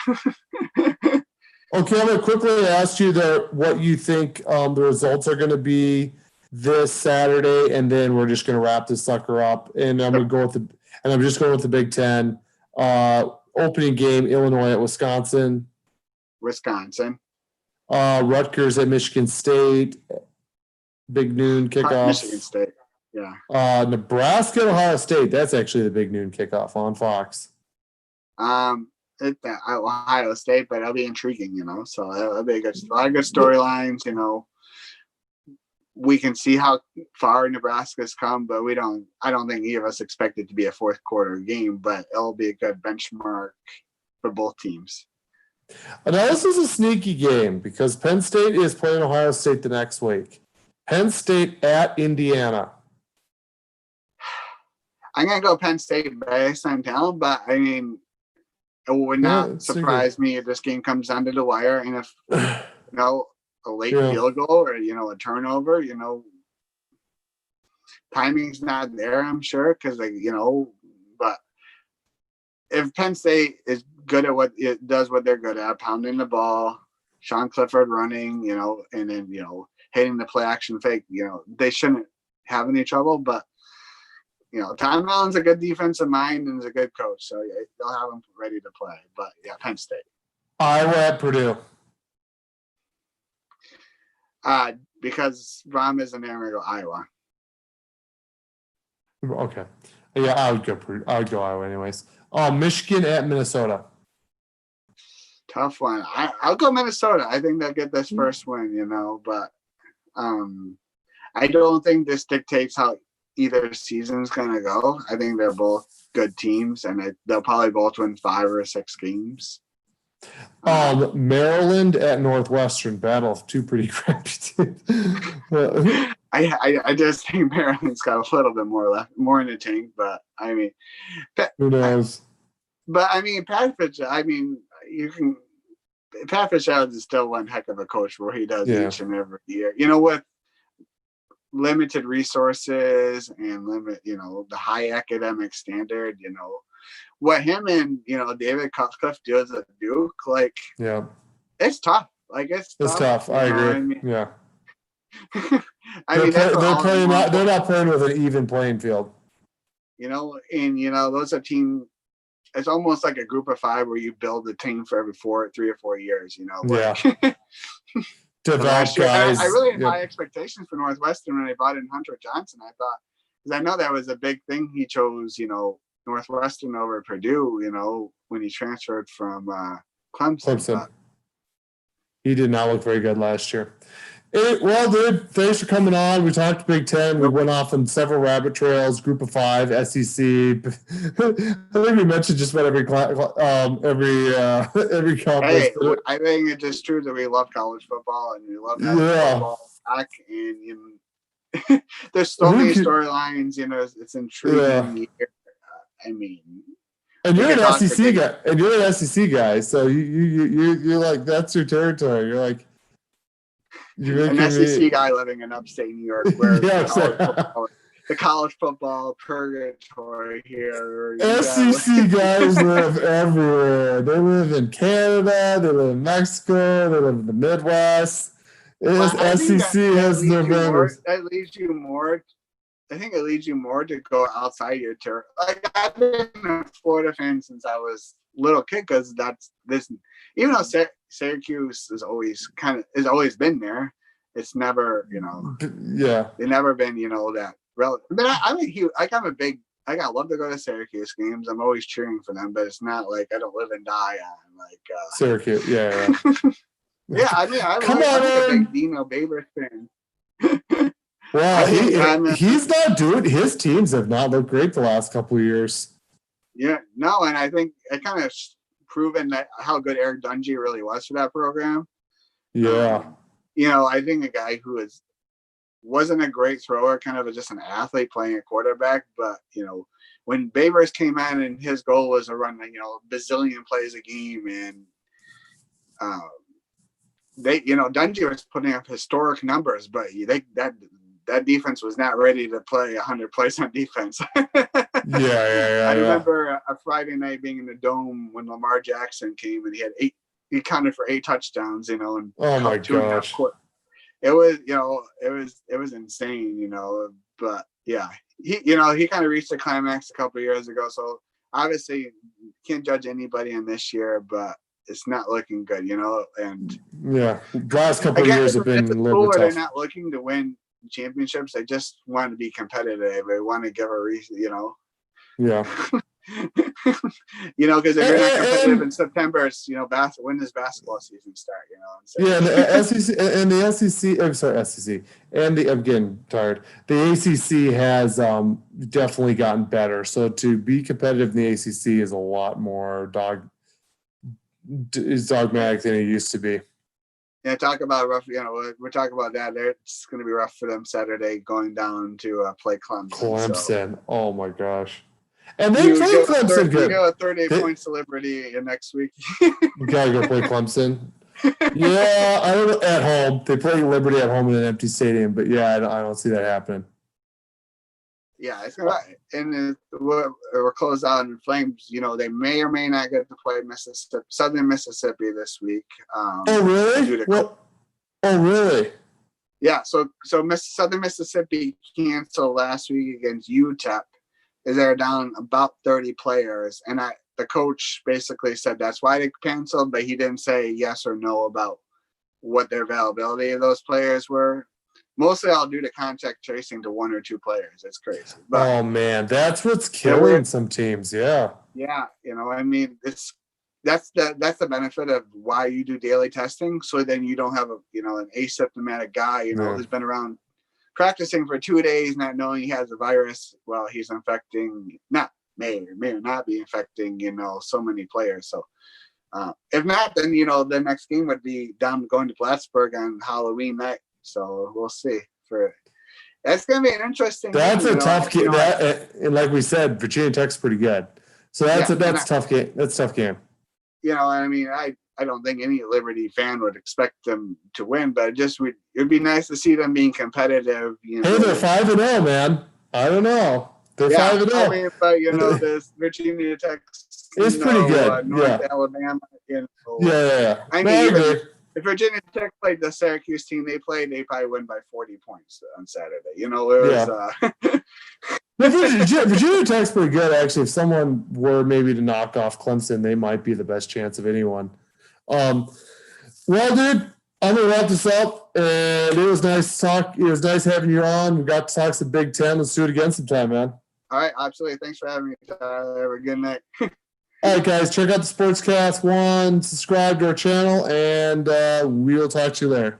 okay, I'm gonna quickly ask you what you think the results are going to be this Saturday, and then we're just going to wrap this sucker up. And I'm just going with the Big Ten. Opening game: Illinois at Wisconsin. Rutgers at Michigan State. Big noon kickoff. Michigan State. Yeah. Nebraska at Ohio State. That's actually the big noon kickoff on Fox. Ohio State, but it'll be intriguing, So it'll be a lot of good storylines. We can see how far Nebraska's come, but I don't think either of us expect it to be a fourth quarter game, but it'll be a good benchmark for both teams. Now this is a sneaky game because Penn State is playing Ohio State the next week. Penn State at Indiana. I'm going to go Penn State based on talent, but it would not surprise me if this game comes down to the wire and if, a late field goal or, a turnover, timing's not there, I'm sure, because, but if Penn State is good at what they're good at, pounding the ball, Sean Clifford running, and then, hitting the play action fake, they shouldn't have any trouble. But Tom Allen's a good defensive mind and is a good coach, so they'll have him ready to play. But yeah, Penn State. Iowa at Purdue. Because Rom isn't there, I'm gonna go Iowa. Okay. Yeah, I would go Iowa anyways. Michigan at Minnesota. Tough one. I'll go Minnesota. I think they'll get this first win, but I don't think this dictates how either season's going to go. I think they're both good teams, and they'll probably both win 5 or 6 games. Maryland at Northwestern, battle of two pretty crappy teams. I just think Maryland's got a little bit more in the tank, but I mean, who knows? Pat Fitzgerald, Pat Fitzgerald is still one heck of a coach where he does each and every year. With limited resources and the high academic standard, what him and David Cutcliffe does at Duke, it's tough. It's tough. I agree. I mean, yeah. they're not playing with an even playing field. Those are teams. It's almost like a group of 5 where you build a team for every 3 or 4 years. Yeah. Develop guys. I really had high expectations for Northwestern when they brought in Hunter Johnson. I thought, because I know that was a big thing. He chose, Northwestern over Purdue, when he transferred from Clemson. He did not look very good last year. Well, dude, thanks for coming on. We talked Big Ten. We went off on several rabbit trails. Group of 5, SEC. I think we mentioned just about every conference. Hey, I think it's just true that we love college football and we love having football back. And there's so many storylines. It's intriguing. Yeah. I mean. And you're an SEC guy. And you're an SEC guy. So you're like, that's your territory. You're like. An SEC guy living in upstate New York, where the college football purgatory here. SEC guys live everywhere. They live in Canada. They live in Mexico. They live in the Midwest. SEC has no boundaries. That leads you more. I think it leads you more to go outside your territory. I've been a Florida fan since I was a little kid, because that's this. Even though Syracuse has always been there, it's never, they've never been, that relative. But I love to go to Syracuse games. I'm always cheering for them, but it's not like I don't live and die on Syracuse. Yeah. Yeah, I mean, I'm a big Dino Babers fan. Well, he's not doing. His teams have not looked great the last couple of years. Yeah, no, and I think it kind of proven that how good Eric Dungy really was for that program. Yeah. I think a guy who wasn't a great thrower, kind of just an athlete playing a quarterback, but when Babers came in and his goal was to run bazillion plays a game, and Dungy was putting up historic numbers, but that defense was not ready to play 100 plays on defense. Yeah. I remember a Friday night being in the Dome when Lamar Jackson came, and he counted for 8 touchdowns, and oh my gosh, it was insane, but yeah, he kind of reached the climax a couple of years ago. So obviously can't judge anybody in this year, but it's not looking good, and yeah, the last couple of years have been a little bit tough. They're not looking to win championships. They just want to be competitive. They want to give a reason, Yeah. Because if you're not competitive in September, it's when does basketball season start? Yeah, and the SEC. I'm sorry, SEC, and I'm getting tired. The ACC has definitely gotten better. So to be competitive in the ACC is a lot more dogmatic than it used to be. Yeah, talk about rough. We're talking about that. It's going to be rough for them Saturday going down to play Clemson. So. Oh my gosh. And they play Clemson good. You a 38 points to Liberty next week. We gotta go play Clemson. Yeah, I don't know. At home, they play Liberty at home in an empty stadium, but yeah, I don't see that happening. Yeah, it's gonna. And we're closed out in Flames. They may or may not get to play Southern Mississippi this week. Oh really? Oh really? Yeah, so Southern Mississippi canceled last week against UTEP. They're down about 30 players, and the coach basically said that's why they canceled, but he didn't say yes or no about what their availability of those players were. Mostly all due to contact tracing to 1 or 2 players. It's crazy. But, oh man, that's what's killing some teams. Yeah. Yeah, I mean, that's the benefit of why you do daily testing. So then you don't have an asymptomatic guy, who's been around practicing for 2 days, not knowing he has a virus. Well, he's infecting, may or not be infecting, so many players. So if not, then, the next game would be going to Plattsburgh on Halloween night. So we'll see. That's going to be an interesting. That's game, a tough game. And like we said, Virginia Tech's pretty good. So that's a tough game. That's a tough game. I mean, I don't think any Liberty fan would expect them to win, but it'd be nice to see them being competitive. Hey, they're 5-0, man. I don't know. They're 5-0. I mean, but this Virginia Tech is pretty good. North Alabama. Yeah. I mean, if Virginia Tech played the Syracuse team they played, they probably win by 40 points on Saturday. It was. Virginia Tech's pretty good, actually. If someone were maybe to knock off Clemson, they might be the best chance of anyone. Well, dude, I'm going to wrap this up. And it was nice to talk. It was nice having you on. We got to talk some Big Ten. Let's do it again sometime, man. All right, absolutely. Thanks for having me, Tyler. Have a good night. All right, guys, check out the Sportscast 1, subscribe to our channel, and we'll talk to you later.